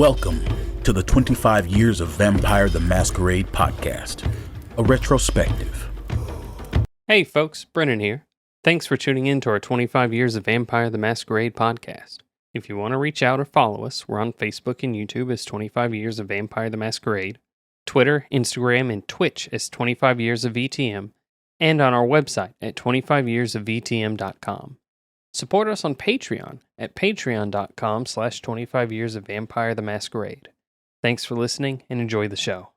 Welcome to the 25 Years of Vampire the Masquerade podcast, a retrospective. Hey folks, Brennan here. Thanks for tuning in to our 25 Years of Vampire the Masquerade podcast. If you want to reach out or follow us, we're on Facebook and YouTube as 25 Years of Vampire the Masquerade, Twitter, Instagram, and Twitch as 25 Years of VTM, and on our website at 25yearsofvtm.com. Support us on Patreon at patreon.com/25 Years of Vampire the Masquerade. Thanks for listening and enjoy the show.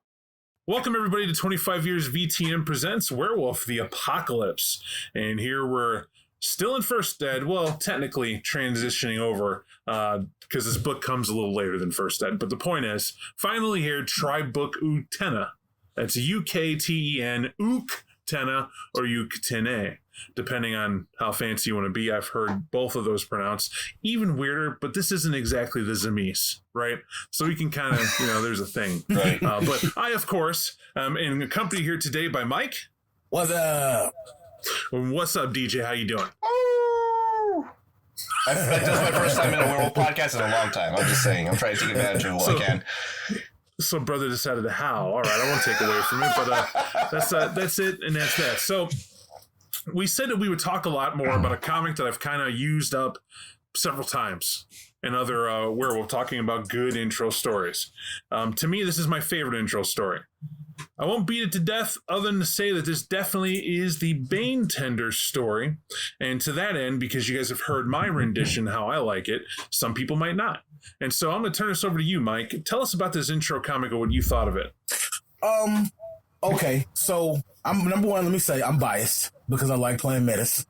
Welcome everybody to 25 Years VTM presents Werewolf the Apocalypse. And here we're still in First Ed, well, technically transitioning over because this book comes a little later than First Ed. But the point is, finally here, Tribe Book Uktena. That's Ukten, Uktena, or Uktene, depending on how fancy you want to be. I've heard both of those pronounced. Even weirder, but this isn't exactly the Zamis, right? So we can kind of, there's a thing. Right. But I, of course, am accompanied here today by Mike. What's up? What's up, DJ? How you doing? That's my first time in a werewolf podcast in a long time. I'm just saying. I'm trying to take advantage of what I can. So brother decided to howl. All right, I won't take away from it, but that's it, and that's that. So we said that we would talk a lot more about a comic that I've kind of used up several times in other werewolf, talking about good intro stories. To me, this is my favorite intro story. I won't beat it to death other than to say that this definitely is the Bane Tender story. And to that end, because you guys have heard my rendition, how I like it, some people might not. And so I'm going to turn this over to you, Mike. Tell us about this intro comic and what you thought of it. Okay, so I'm number one, let me say I'm biased because I like playing Metis.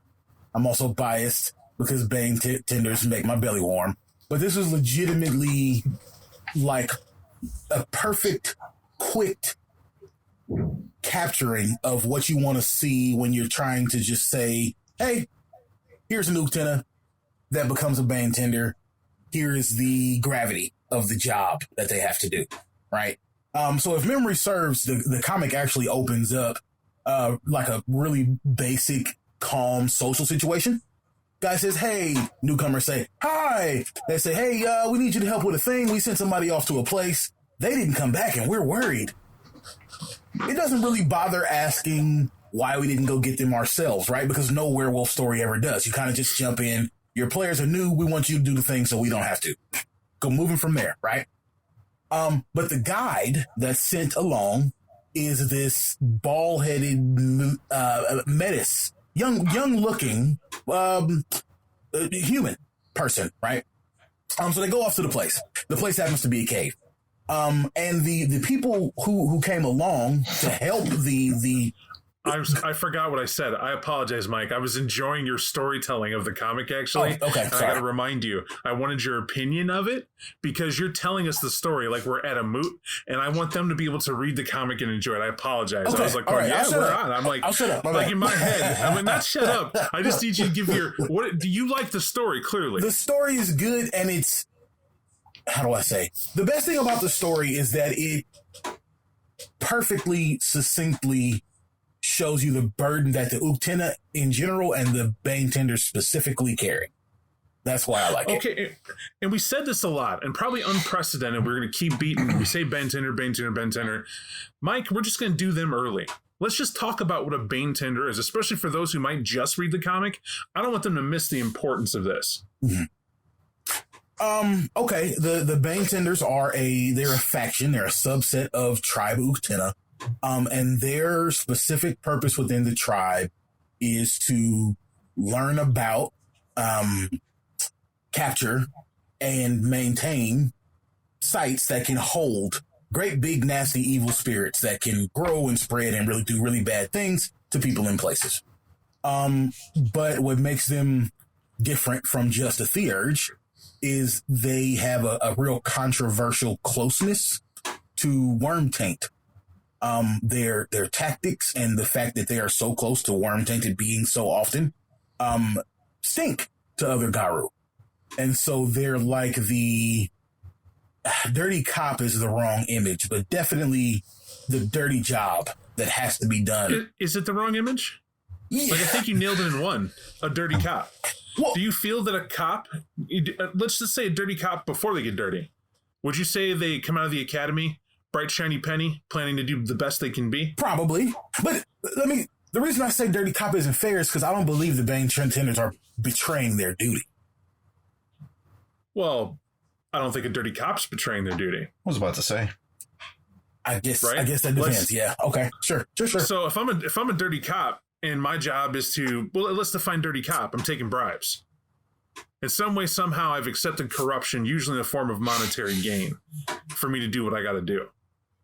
I'm also biased because Bane Tenders make my belly warm. But this was legitimately like a perfect, quick capturing of what you want to see when you're trying to just say, hey, here's an Uktena that becomes a Bane Tender. Here is the gravity of the job that they have to do, right? So if memory serves, the comic actually opens up like a really basic, calm social situation. Guy says, hey, newcomers say, hi. They say, hey, we need you to help with a thing. We sent somebody off to a place. They didn't come back and we're worried. It doesn't really bother asking why we didn't go get them ourselves, right? Because no werewolf story ever does. You kind of just jump in. Your players are new. We want you to do the thing so we don't have to. Go moving from there, right? But the guide that's sent along is this bald-headed Metis, young-looking human person, right? So they go off to the place. The place happens to be a cave. And the people who came along to help I forgot what I said. I apologize, Mike. I was enjoying your storytelling of the comic, actually. Oh, okay, and I got to remind you, I wanted your opinion of it because you're telling us the story like we're at a moot, and I want them to be able to read the comic and enjoy it. I apologize. Okay. I was like, right, yeah, we're on. I'm like, I'll shut up. like in my head. I mean, not shut up. I just need you to give what do you like the story, clearly? The story is good, and it's, how do I say? The best thing about the story is that it perfectly, succinctly shows you the burden that the Uktena in general and the Bane Tender specifically carry. That's why I like it. Okay, and we said this a lot, and probably unprecedented. We're going to keep beating. We say Bane Tender, Bane Tender, Bane Tender. Mike, we're just going to do them early. Let's just talk about what a Bane Tender is, especially for those who might just read the comic. I don't want them to miss the importance of this. Mm-hmm. Okay, the Bane Tenders they're a faction. They're a subset of Tribe Uktena. And their specific purpose within the tribe is to learn about, capture, and maintain sites that can hold great, big, nasty, evil spirits that can grow and spread and really do really bad things to people in places. But what makes them different from just a theurge is they have a real controversial closeness to worm taint. Their tactics and the fact that they are so close to worm tainted beings so often stink to other Garu. And so they're like the dirty cop is the wrong image, but definitely the dirty job that has to be done. Is it the wrong image? Yeah. Like, I think you nailed it in one. A dirty cop. Well, do you feel that a cop, let's just say a dirty cop before they get dirty, Would you say they come out of the academy, bright, shiny penny, planning to do the best they can be? Probably. But the reason I say dirty cop isn't fair is because I don't believe the Bane Tenders are betraying their duty. Well, I don't think a dirty cop's betraying their duty. I was about to say. I guess Right? that depends. Yeah. Okay. Sure. So if I'm a dirty cop and my job is to, well, let's define dirty cop. I'm taking bribes. In some way, somehow, I've accepted corruption, usually in the form of monetary gain, for me to do what I got to do,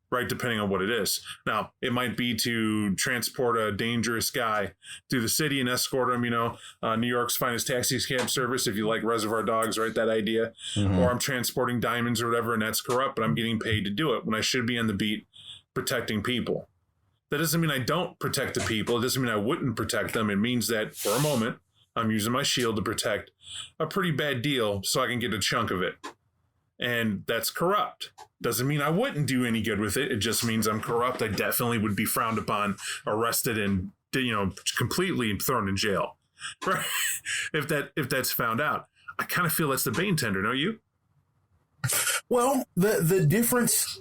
right? Depending on what it is. Now, it might be to transport a dangerous guy through the city and escort him, New York's finest taxi cab service, if you like Reservoir Dogs, right? That idea. Mm-hmm. Or I'm transporting diamonds or whatever, and that's corrupt, but I'm getting paid to do it when I should be on the beat protecting people. That doesn't mean I don't protect the people. It doesn't mean I wouldn't protect them. It means that for a moment, I'm using my shield to protect a pretty bad deal so I can get a chunk of it. And that's corrupt. Doesn't mean I wouldn't do any good with it. It just means I'm corrupt. I definitely would be frowned upon, arrested, and completely thrown in jail. Right? If that's found out. I kind of feel that's the Bane Tender, don't you? Well, the difference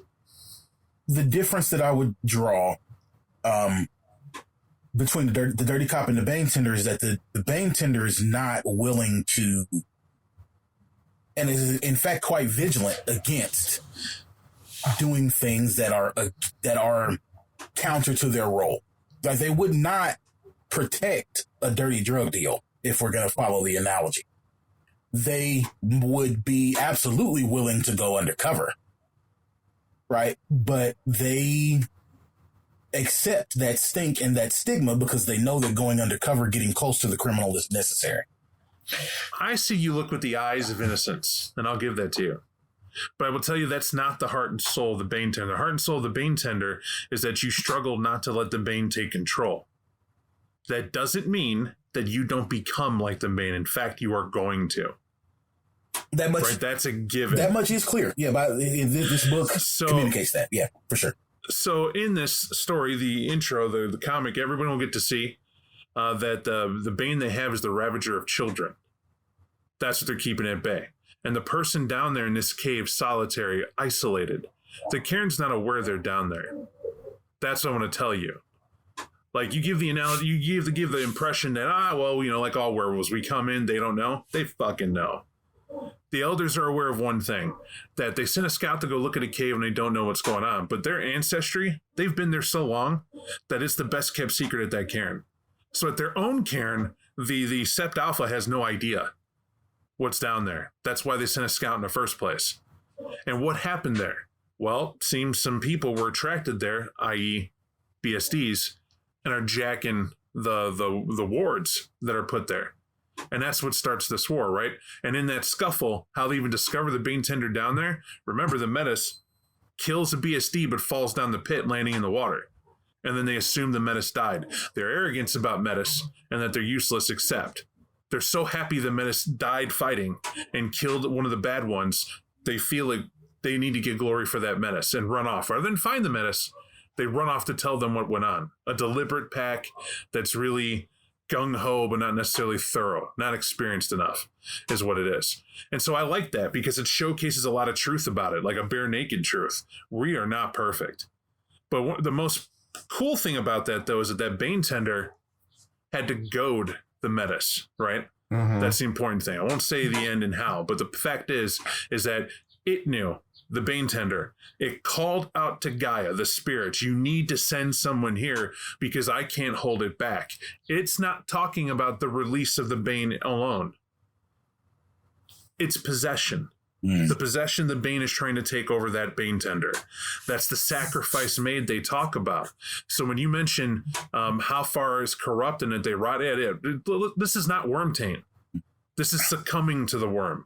that I would draw between the dirty cop and the Bane Tender is that the Bane Tender is not willing to, and is in fact quite vigilant against doing things that are counter to their role. Like, they would not protect a dirty drug deal, if we're going to follow the analogy. They would be absolutely willing to go undercover, right? But they accept that stink and that stigma because they know that going undercover, getting close to the criminal, is necessary. I see you look with the eyes of innocence, and I'll give that to you. But I will tell you that's not the heart and soul of the Bane Tender. The heart and soul of the Bane Tender is that you struggle not to let the Bane take control. That doesn't mean that you don't become like the Bane. In fact, you are going to. That much, right? That's a given. That much is clear. Yeah, this book communicates that. Yeah, for sure. So in this story, the intro, the comic, everyone will get to see that the Bane they have is the Ravager of Children. That's what they're keeping at bay. And the person down there in this cave, solitary, isolated, the Karen's not aware they're down there. That's what I want to tell you. Like, you give the analogy, you give the impression that, like all werewolves, we come in, they don't know. They fucking know. The elders are aware of one thing, that they sent a scout to go look at a cave and they don't know what's going on. But their ancestry, they've been there so long that it's the best kept secret at that cairn. So at their own cairn, the Sept Alpha has no idea what's down there. That's why they sent a scout in the first place. And what happened there? Well, seems some people were attracted there, i.e. BSDs, and are jacking the wards that are put there. And that's what starts this war, right? And in that scuffle, how they even discover the Bane Tender down there, remember the Metis kills a BSD but falls down the pit, landing in the water. And then they assume the Metis died. Their arrogance about Metis and that they're useless accept. They're so happy the Metis died fighting and killed one of the bad ones, they feel like they need to get glory for that Metis and run off. Rather than find the Metis, they run off to tell them what went on. A deliberate pack that's really gung-ho, but not necessarily thorough, not experienced enough, is what it is. And so I like that because it showcases a lot of truth about it, like a bare naked truth. We are not perfect. But the most cool thing about that, though, is that Bane Tender had to goad the Metis, right? Mm-hmm. That's the important thing. I won't say the end and how, but the fact is that it knew, the Bane Tender, it called out to Gaia, the spirits, you need to send someone here because I can't hold it back. It's not talking about the release of the Bane alone. It's possession. The possession the Bane is trying to take over that Bane Tender. That's the sacrifice made they talk about. So when you mention how far is corrupt and that they rot, this is not worm taint. This is succumbing to the worm.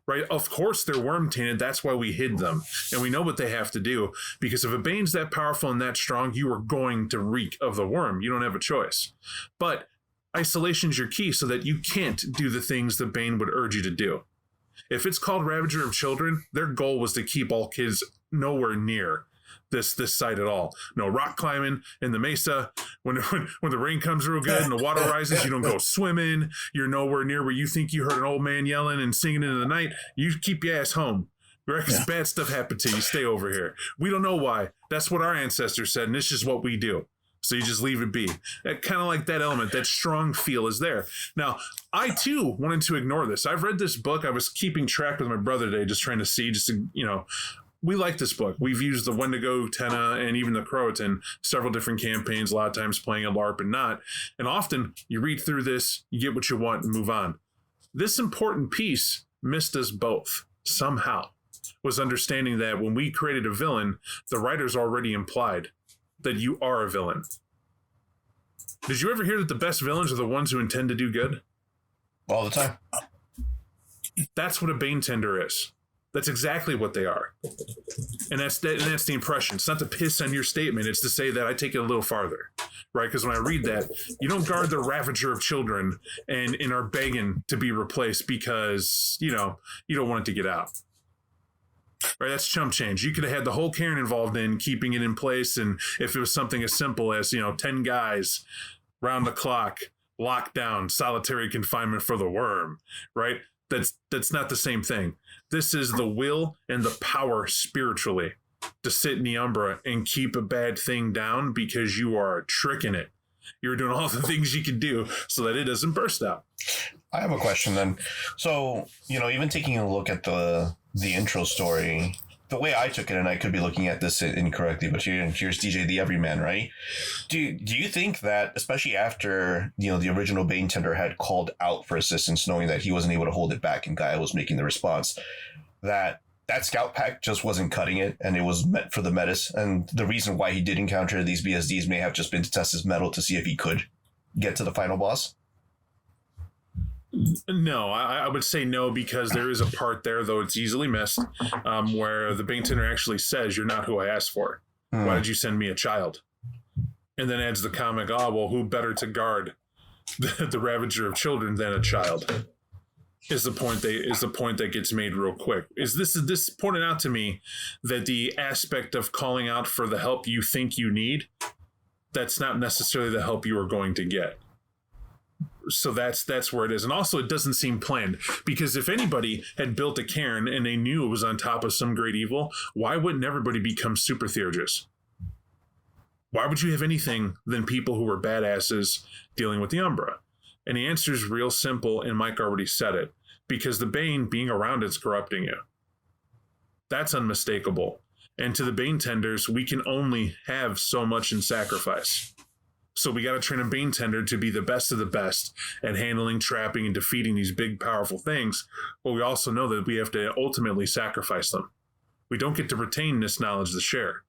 Right? Of course they're worm tainted. That's why we hid them. And we know what they have to do. Because if a Bane's that powerful and that strong, you are going to reek of the worm. You don't have a choice. But isolation's your key so that you can't do the things the Bane would urge you to do. If it's called Ravager of Children, their goal was to keep all kids nowhere near this site at all. No rock climbing in the mesa. When the rain comes real good and the water rises, you don't go swimming. You're nowhere near where you think you heard an old man yelling and singing into the night. You keep your ass home. Right? Because bad stuff happened to you. Stay over here. We don't know why. That's what our ancestors said, and it's just what we do. So you just leave it be. Kind of like that element, that strong feel is there. Now, I too wanted to ignore this. I've read this book. I was keeping track with my brother today, just trying to see, we like this book. We've used the Wendigo, Uktena, and even the Croatan, several different campaigns, a lot of times playing a LARP and not. And often you read through this, you get what you want and move on. This important piece missed us both somehow, was understanding that when we created a villain, the writers already implied that you are a villain. Did you ever hear that the best villains are the ones who intend to do good? All the time. That's what a Bane Tender is. That's exactly what they are. And that's the impression. It's not to piss on your statement. It's to say that I take it a little farther, right? Because when I read that, you don't guard the Ravager of children and are begging to be replaced because, you don't want it to get out. Right, that's chump change. You could have had the whole Cairn involved in keeping it in place, and if it was something as simple as 10 guys round the clock, locked down, solitary confinement for the worm, right? That's not the same thing. This is the will and the power spiritually to sit in the Umbra and keep a bad thing down because you are tricking it. You're doing all the things you can do so that it doesn't burst out. I have a question then. So, even taking a look at the intro story, the way I took it, and I could be looking at this incorrectly, but here's DJ the Everyman, right? Do you think that, especially after, the original Bane Tender had called out for assistance, knowing that he wasn't able to hold it back and Gaia was making the response, that scout pack just wasn't cutting it and it was meant for the Metis, and the reason why he did encounter these BSDs may have just been to test his metal to see if he could get to the final boss? No, I would say no, because there is a part there, though it's easily missed, where the Bane Tender actually says, "You're not who I asked for. Why did you send me a child?" And then adds the comic, who better to guard the Ravager of children than a child? Is the point that gets made real quick. Is this pointed out to me that the aspect of calling out for the help you think you need, that's not necessarily the help you are going to get. So that's where it is. And also it doesn't seem planned, because if anybody had built a cairn and they knew it was on top of some great evil, why wouldn't everybody become super theurgists? Why would you have anything than people who were badasses dealing with the Umbra? And the answer is real simple, and Mike already said it. Because the Bane being around it's corrupting you. That's unmistakable. And to the Bane Tenders, we can only have so much in sacrifice. So we got to train a Bane Tender to be the best of the best at handling, trapping, and defeating these big, powerful things. But we also know that we have to ultimately sacrifice them. We don't get to retain this knowledge to share.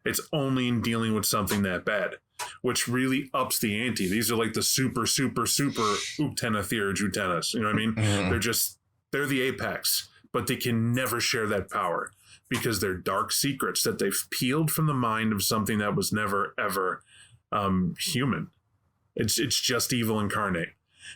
It's only in dealing with something that bad, which really ups the ante. These are like the super, super, super Uktena theurge Uktenas. You know what I mean? Mm-hmm. They're the apex, but they can never share that power because they're dark secrets that they've peeled from the mind of something that was never, ever human. It's just evil incarnate.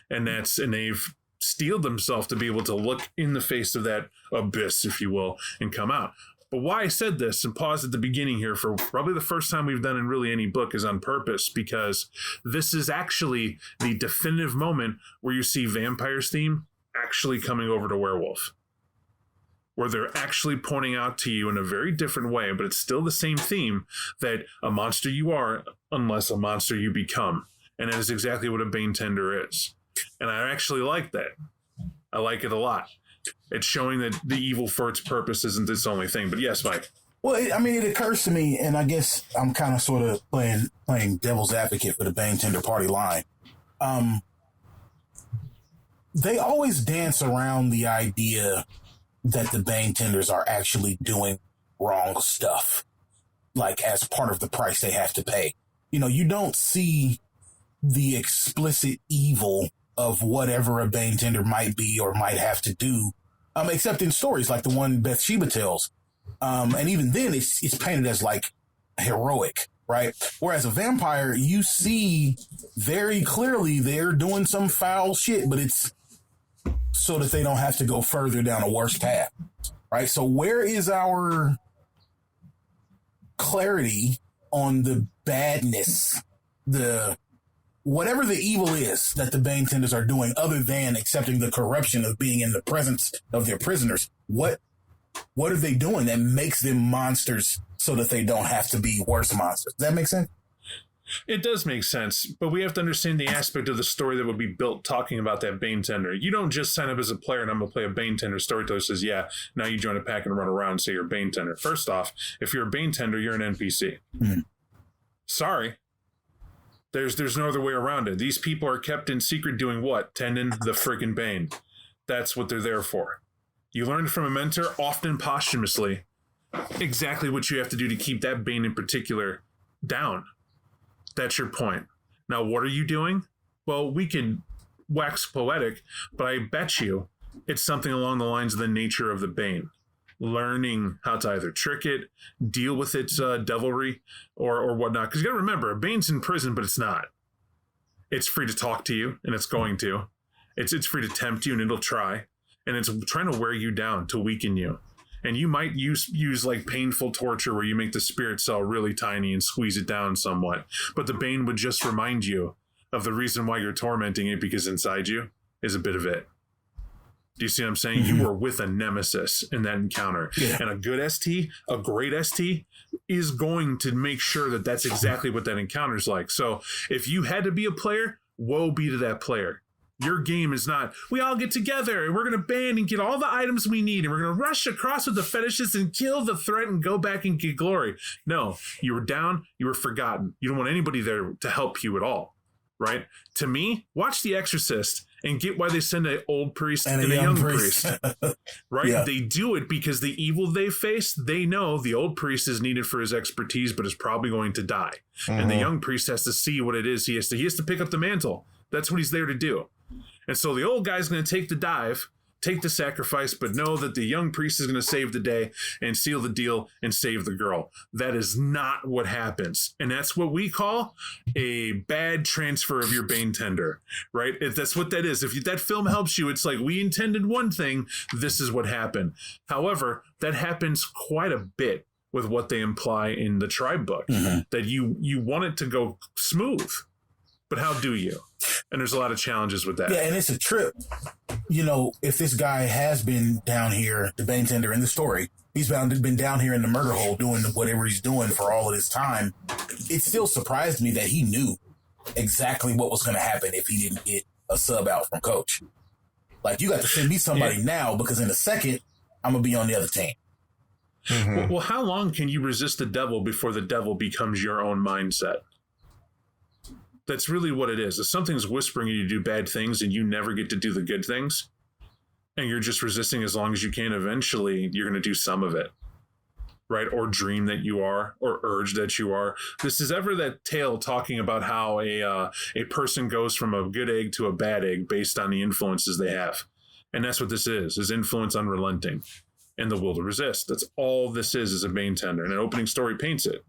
And they've steeled themselves to be able to look in the face of that abyss, if you will, and come out. But why I said this and paused at the beginning here for probably the first time we've done in really any book is on purpose, because this is actually the definitive moment where you see Vampire's theme actually coming over to Werewolf, where they're actually pointing out to you in a very different way, but it's still the same theme, that a monster you are unless a monster you become. And that is exactly what a Bane Tender is. And I actually like that. I like it a lot. It's showing that the evil for its purpose isn't its only thing. But yes, Mike. Well, it occurs to me, and I guess I'm kind of sort of playing devil's advocate for the Bane Tender party line. They always dance around the idea that the Bane Tenders are actually doing wrong stuff, like as part of the price they have to pay. You don't see the explicit evil of whatever a Bane Tender might be or might have to do, except in stories like the one Bathsheba tells. And even then, it's painted as like heroic, right? Whereas a vampire, you see very clearly they're doing some foul shit, but it's so that they don't have to go further down a worse path, right? So where is our clarity on the badness, whatever the evil is that the Bane Tenders are doing, other than accepting the corruption of being in the presence of their prisoners? What What are they doing that makes them monsters so that they don't have to be worse monsters? Does that make sense? It does make sense, but we have to understand the aspect of the story that would be built talking about that Bane Tender. You don't just sign up as a player and I'm going to play a Bane Tender. Storyteller says, yeah, now you join a pack and run around and say you're a Bane Tender. First off, if you're a Bane Tender, you're an NPC. Sorry. There's no other way around it. These people are kept in secret doing what? Tending the friggin' Bane. That's what they're there for. You learned from a mentor, often posthumously, exactly what you have to do to keep that Bane in particular down. That's your point. Now, what are you doing? Well, we can wax poetic, but I bet you it's something along the lines of the nature of the Bane. Learning how to either trick it, deal with its devilry, or whatnot. Because you got to remember, a Bane's in prison, but it's not. It's free to talk to you, and it's going to. It's free to tempt you, and it'll try. And it's trying to wear you down, to weaken you. And you might use like painful torture where you make the spirit cell really tiny and squeeze it down somewhat. But the Bane would just remind you of the reason why you're tormenting it, because inside you is a bit of it. Do you see what I'm saying? You were with a nemesis in that encounter. Yeah. And a good ST, a great ST, is going to make sure that that's exactly what that encounter is like. So if you had to be a player, woe be to that player. Your game is not, we all get together and we're going to band and get all the items we need and we're going to rush across with the fetishes and kill the threat and go back and get glory. No, you were down, you were forgotten. You don't want anybody there to help you at all, right? To me, watch The Exorcist and get why they send an old priest and a young priest. Right? Yeah. They do it because the evil they face, they know the old priest is needed for his expertise, but is probably going to die. And the young priest has to see what it is. He has to pick up the mantle. That's what he's there to do. And so the old guy's going to take the dive, take the sacrifice, but know that the young priest is going to save the day and seal the deal and save the girl. That is not what happens. And that's what we call a bad transfer of your Bane Tender, right? If that's what that is. If that film helps you, it's like, we intended one thing, this is what happened. However, that happens quite a bit with what they imply in the tribe book, that you want it to go smooth. But how do you? And there's a lot of challenges with that. Yeah, and it's a trip. You know, if this guy has been down here, the Bane Tender in the story, he's been down here in the murder hole doing whatever he's doing for all of this time. It still surprised me that he knew exactly what was going to happen if he didn't get a sub out from Coach. Like, you got to send me somebody now, because in a second, I'm going to be on the other team. Well, how long can you resist the devil before the devil becomes your own mindset? That's really what it is. If something's whispering you to do bad things and you never get to do the good things, and you're just resisting as long as you can, eventually you're going to do some of it, right? Or dream that you are, or urge that you are. This is ever that tale talking about how a person goes from a good egg to a bad egg based on the influences they have. And that's what this is influence unrelenting and the will to resist. That's all this is a Bane Tender. And an opening story paints it.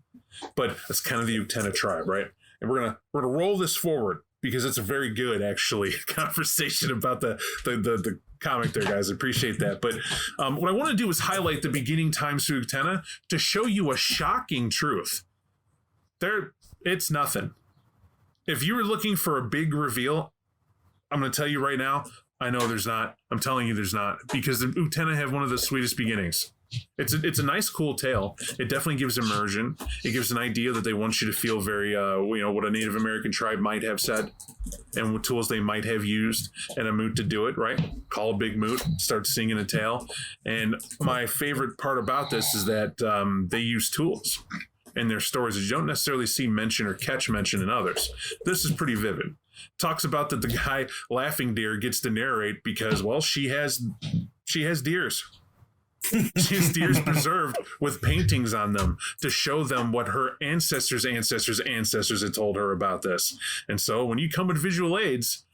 But that's kind of the Uktena tribe, right? And we're gonna roll this forward because it's a very good, actually, conversation about the comic there, guys. I appreciate that. But what I want to do is highlight the beginning times to Uktena to show you a shocking truth. It's nothing. If you were looking for a big reveal, I'm going to tell you right now, I know there's not. I'm telling you there's not, because the Uktena have one of the sweetest beginnings. It's a nice, cool tale. It definitely gives immersion. It gives an idea that they want you to feel very, what a Native American tribe might have said and what tools they might have used and a moot to do it, right? Call a big moot, start singing a tale. And my favorite part about this is that they use tools in their stories that you don't necessarily see mention or catch mention in others. This is pretty vivid. Talks about that the guy Laughing Deer gets to narrate because, well, she has deers. She has deers preserved with paintings on them to show them what her ancestors' had told her about this. And so when you come with visual aids,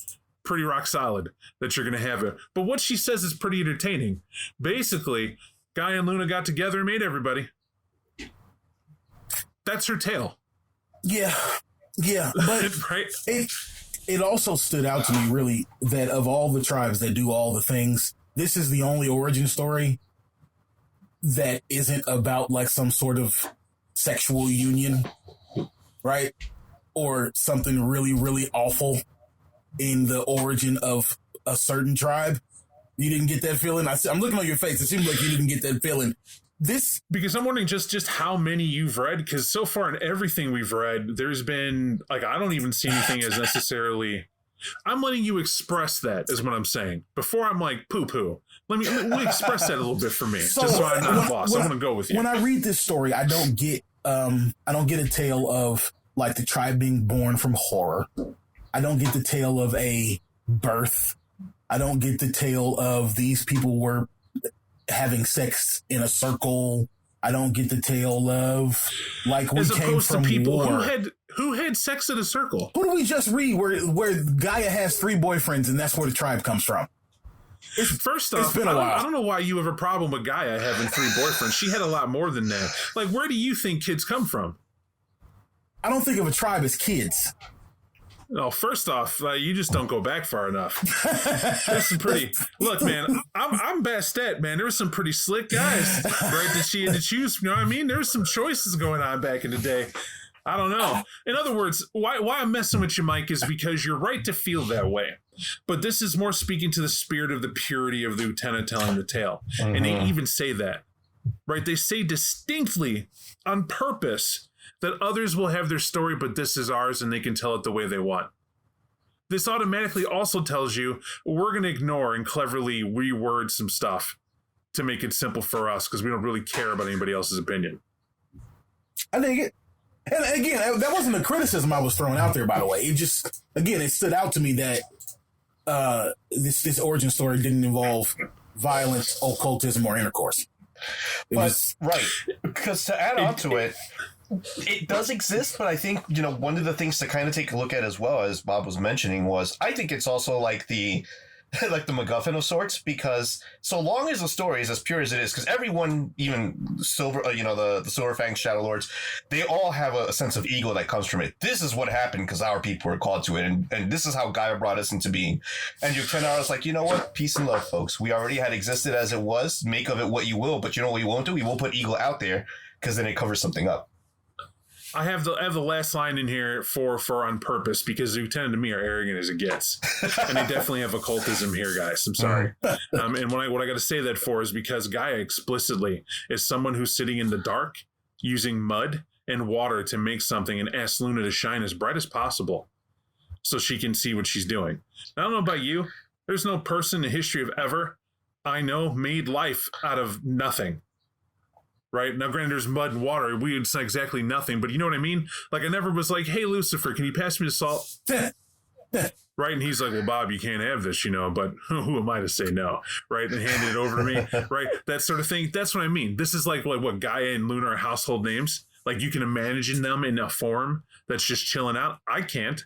pretty rock solid that you're going to have it. But what she says is pretty entertaining. Basically, Guy and Luna got together and made everybody. That's her tale. Yeah. But right? It also stood out to me, really, that of all the tribes that do all the things, this is the only origin story that isn't about like some sort of sexual union, right? Or something really, really awful in the origin of a certain tribe. You didn't get that feeling? I'm looking on your face. It seems like you didn't get that feeling. Because I'm wondering just how many you've read, because so far in everything we've read, there's been, like, I don't even see anything as necessarily... I'm letting you express that, is what I'm saying. Before I'm like, poo-poo. Let me express that a little bit for me, just so I'm not lost. I want to go with you. When I read this story, I don't get a tale of, like, the tribe being born from horror. I don't get the tale of a birth. I don't get the tale of these people were having sex in a circle. I don't get the tale of, like, we came from people war. Who had sex in a circle. Who do we just read where Gaia has 3 boyfriends and that's where the tribe comes from? First off, it's been a while. I don't know why you have a problem with Gaia having 3 boyfriends. She had a lot more than that. Like, where do you think kids come from? I don't think of a tribe as kids. No, first off, you just don't go back far enough. There's some pretty... Look, man, I'm Bastet, man. There were some pretty slick guys, right, that she had to choose. You know what I mean? There were some choices going on back in the day. I don't know. In other words, why I'm messing with you, Mike, is because you're right to feel that way. But this is more speaking to the spirit of the purity of the Uktena telling the tale. Mm-hmm. And they even say that, right? They say distinctly on purpose that others will have their story, but this is ours and they can tell it the way they want. This automatically also tells you we're going to ignore and cleverly reword some stuff to make it simple for us because we don't really care about anybody else's opinion. I think it. And again, that wasn't a criticism I was throwing out there, by the way. It just, again, it stood out to me that this origin story didn't involve violence, occultism, or intercourse. Right. Because to add on to it, it does exist, but I think, one of the things to kind of take a look at as well, as Bob was mentioning, was I think it's also like the MacGuffin of sorts, because so long as the story is as pure as it is, because everyone, even Silver, the Silverfang Shadow Lords, they all have a sense of ego that comes from it. This is what happened because our people were called to it, and this is how Gaia brought us into being. And Uktena is like, you know what? Peace and love, folks. We already had existed as it was. Make of it what you will, but you know what we won't do? We won't put ego out there because then it covers something up. I have the last line in here for on purpose because Uktena to me are arrogant as it gets, and they definitely have occultism here, guys. I'm sorry, and what I got to say that for is because Gaia explicitly is someone who's sitting in the dark using mud and water to make something and asks Luna to shine as bright as possible so she can see what she's doing. I don't know about you. There's no person in the history of ever I know made life out of nothing. Right? Now, granted, there's mud and water. It's not exactly nothing, but you know what I mean? Like, I never was like, hey, Lucifer, can you pass me the salt? Right? And he's like, well, Bob, you can't have this, but who am I to say no? Right? And handed it over to me. Right? That sort of thing. That's what I mean. This is like what Gaia and Luna are household names. Like, you can imagine them in a form that's just chilling out. I can't.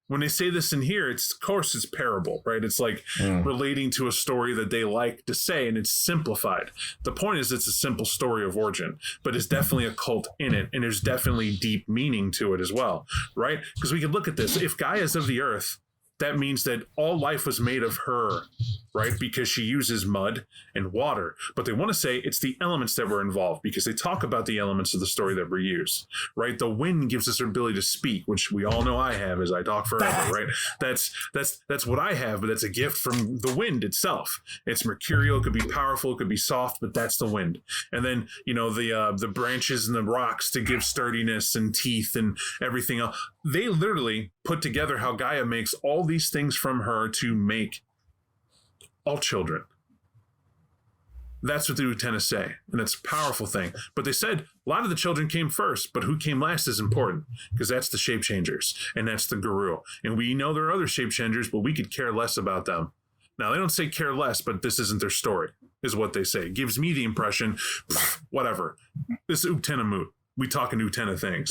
When they say this in here, of course it's parable, right? It's like relating to a story that they like to say, and it's simplified. The point is it's a simple story of origin, but it's definitely a cult in it, and there's definitely deep meaning to it as well, right? Because we could look at this. If Gaia is of the earth, that means that all life was made of her, right? Because she uses mud and water. But they want to say it's the elements that were involved because they talk about the elements of the story that were used, right? The wind gives us our ability to speak, which we all know I have as I talk forever, right? That's what I have, but that's a gift from the wind itself. It's mercurial, it could be powerful, it could be soft, but that's the wind. And then, the branches and the rocks to give sturdiness and teeth and everything else. They literally put together how Gaia makes all these things from her to make all children. That's what the Uktena say, and it's a powerful thing. But they said a lot of the children came first, but who came last is important, because that's the shape changers, and that's the guru. And we know there are other shape changers, but we could care less about them. Now, they don't say care less, but this isn't their story, is what they say. It gives me the impression, whatever. This Uktena mood. We talking Uktena things.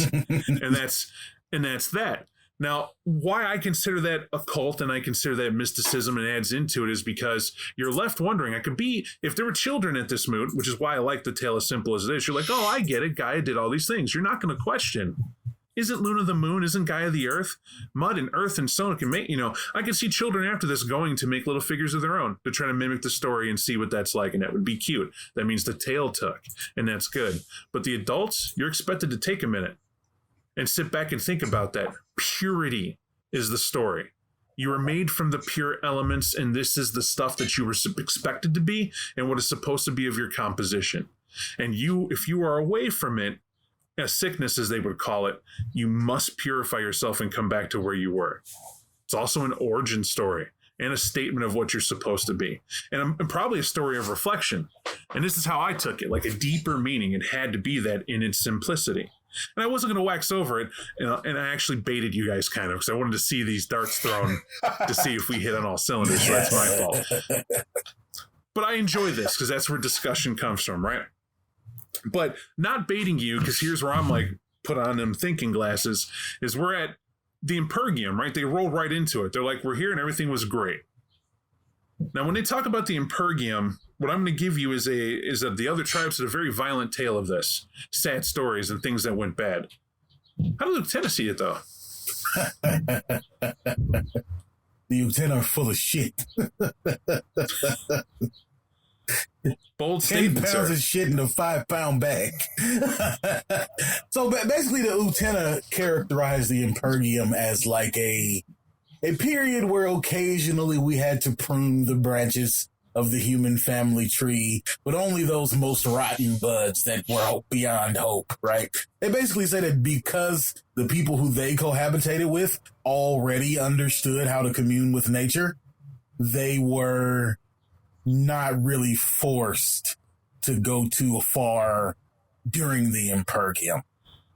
and that's that. Now, why I consider that a cult and I consider that mysticism and adds into it is because you're left wondering, if there were children at this mood, which is why I like the tale as simple as it is, you're like, oh, I get it. Gaia did all these things. You're not going to question. Isn't Luna the moon? Isn't Gaia the earth? Mud and earth and stone can make, I can see children after this going to make little figures of their own to try to mimic the story and see what that's like. And that would be cute. That means the tale took, and that's good. But the adults, you're expected to take a minute and sit back and think about that. Purity is the story. You were made from the pure elements, and this is the stuff that you were expected to be and what is supposed to be of your composition. And if you are away from it, a sickness, as they would call it, you must purify yourself and come back to where you were. It's also an origin story and a statement of what you're supposed to be. And probably a story of reflection. And this is how I took it, like a deeper meaning. It had to be that in its simplicity. And I wasn't going to wax over it, and I actually baited you guys kind of, because I wanted to see these darts thrown to see if we hit on all cylinders. So that's my fault. But I enjoy this because that's where discussion comes from, right? But not baiting you, because here's where I'm like, put on them thinking glasses, is we're at the Impergium, right? They rolled right into it. They're like, we're here and everything was great. Now, when they talk about the Impergium, what I'm going to give you is that the other tribes had a very violent tale of this, sad stories and things that went bad. How did Uktena see it, though? The Uktena are full of shit. Bold 10 statement, pounds sir. of shit in a 5-pound bag. So basically, the Uktena characterized the Impergium as like a period where occasionally we had to prune the branches of the human family tree, but only those most rotten buds that were beyond hope, right? They basically say that because the people who they cohabitated with already understood how to commune with nature, they were not really forced to go too far during the Impergium.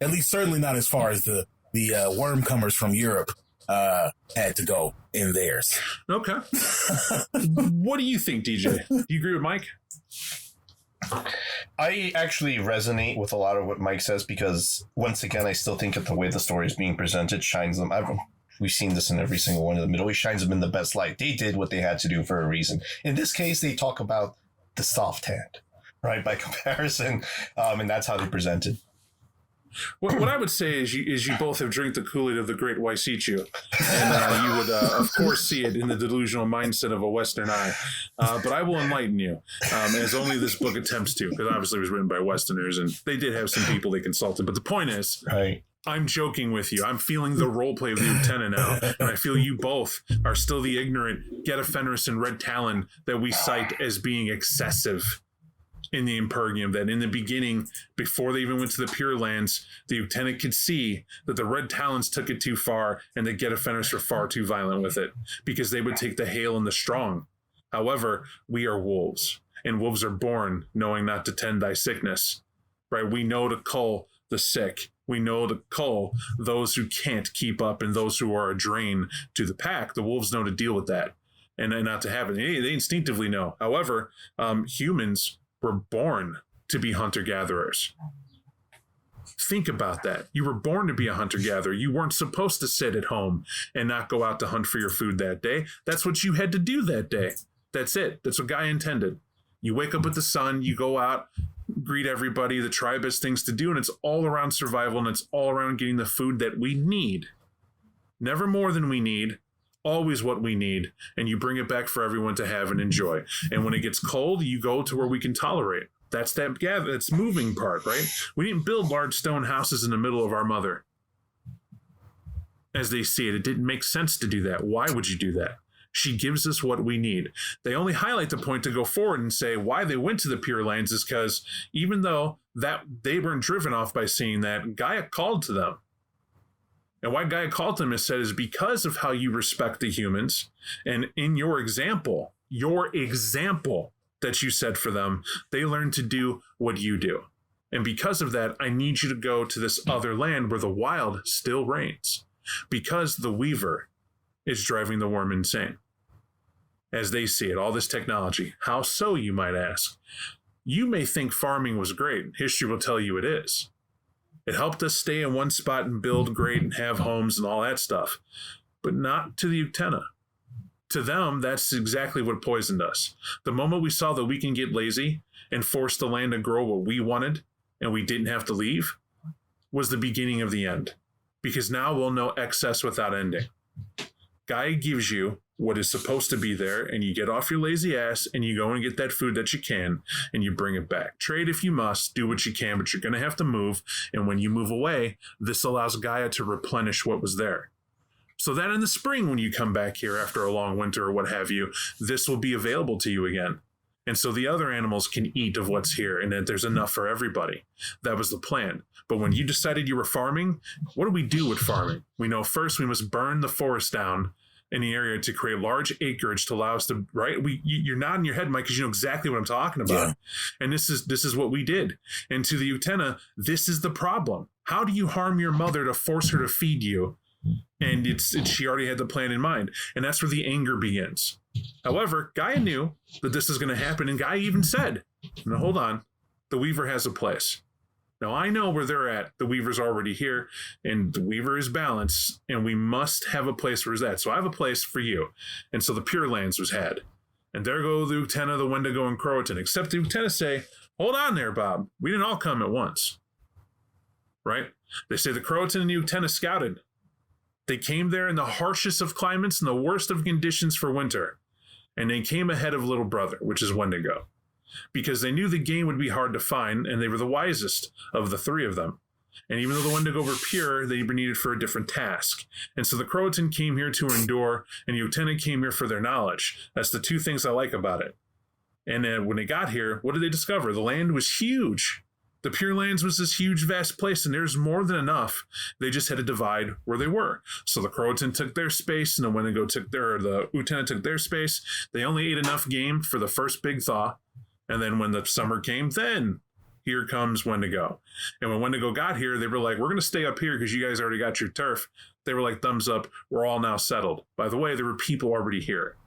At least certainly not as far as the wormcomers from Europe had to go in theirs. Okay. What do you think, DJ? Do you agree with Mike? I actually resonate with a lot of what Mike says because, once again, I still think that the way the story is being presented shines them. We've seen this in every single one of them. It always shines them in the best light. They did what they had to do for a reason. In this case, they talk about the soft hand, right, by comparison, and that's how they present it. What I would say is you both have drank the Kool-Aid of the Great Waisichu, and you would, of course, see it in the delusional mindset of a Western eye. But I will enlighten you, as only this book attempts to, because obviously it was written by Westerners, and they did have some people they consulted. But the point is, right. I'm joking with you. I'm feeling the role play of the Uktena now, and I feel you both are still the ignorant Geta Fenris and Red Talon that we cite as being excessive in the Impergium, that in the beginning, before they even went to the Purelands, the Uktena could see that the Red Talons took it too far and the Geta Fenris were far too violent with it because they would take the hale and the strong. However, we are wolves, and wolves are born knowing not to tend thy sickness, right? We know to cull the sick. We know to cull those who can't keep up and those who are a drain to the pack. The wolves know to deal with that and not to have it. They instinctively know. However, humans were born to be hunter-gatherers. Think about that. You were born to be a hunter-gatherer. You weren't supposed to sit at home and not go out to hunt for your food that day. That's what you had to do that day. That's it. That's what Gaia intended. You wake up with the sun, you go out, greet everybody. The tribe has things to do, and it's all around survival, and it's all around getting the food that we need. Never more than we need. Always what we need, and you bring it back for everyone to have and enjoy. And when it gets cold, you go to where we can tolerate. That's that's moving part, right? We didn't build large stone houses in the middle of our mother. As they see it, it didn't make sense to do that. Why would you do that? She gives us what we need. They only highlight the point to go forward and say why they went to the Purelands is because even though that they weren't driven off by seeing that, Gaia called to them. And why Gaia called them is said is because of how you respect the humans. And in your example that you set for them, they learn to do what you do. And because of that, I need you to go to this other land where the wild still reigns. Because the weaver is driving the worm insane. As they see it, all this technology. How so, you might ask? You may think farming was great. History will tell you it is. It helped us stay in one spot and build great and have homes and all that stuff. But not to the Uktena. To them, that's exactly what poisoned us. The moment we saw that we can get lazy and force the land to grow what we wanted and we didn't have to leave was the beginning of the end. Because now we'll know excess without ending. Gaia gives you what is supposed to be there, and you get off your lazy ass and you go and get that food that you can and you bring it back. Trade if you must, do what you can, but you're going to have to move. And when you move away, this allows Gaia to replenish what was there. So that in the spring, when you come back here after a long winter or what have you, this will be available to you again. And so the other animals can eat of what's here and that there's enough for everybody. That was the plan. But when you decided you were farming, what do we do with farming? We know first we must burn the forest down in the area to create large acreage to allow us to, right? You're nodding your head, Mike, because you know exactly what I'm talking about. Yeah. And this is what we did. And to the Uktena, this is the problem. How do you harm your mother to force her to feed you? And she already had the plan in mind. And that's where the anger begins. However, Gaia knew that this is going to happen. And Gaia even said, now hold on, the Weaver has a place. Now I know where they're at. The Weaver's already here, and the Weaver is balanced, and we must have a place where it's at. So I have a place for you. And so the Purelands was had. And there go the Uktena, the Wendigo, and Croatan. Except the Uktena say, hold on there, Bob. We didn't all come at once. Right? They say the Croatan and the Uktena scouted. They came there in the harshest of climates and the worst of conditions for winter. And they came ahead of little brother, which is Wendigo. Because they knew the game would be hard to find, and they were the wisest of the three of them. And even though the Wendigo were pure, they were needed for a different task. And so the Croatan came here to endure, and the Uktena came here for their knowledge. That's the two things I like about it. And when they got here, what did they discover? The land was huge. The Purelands was this huge, vast place, and there's more than enough. They just had to divide where they were. So the Croatan took their space, and the Uktena took their space. They only ate enough game for the first big thaw. And then when the summer came, then here comes Wendigo. And when Wendigo got here, they were like, we're going to stay up here because you guys already got your turf. They were like, thumbs up. We're all now settled. By the way, there were people already here.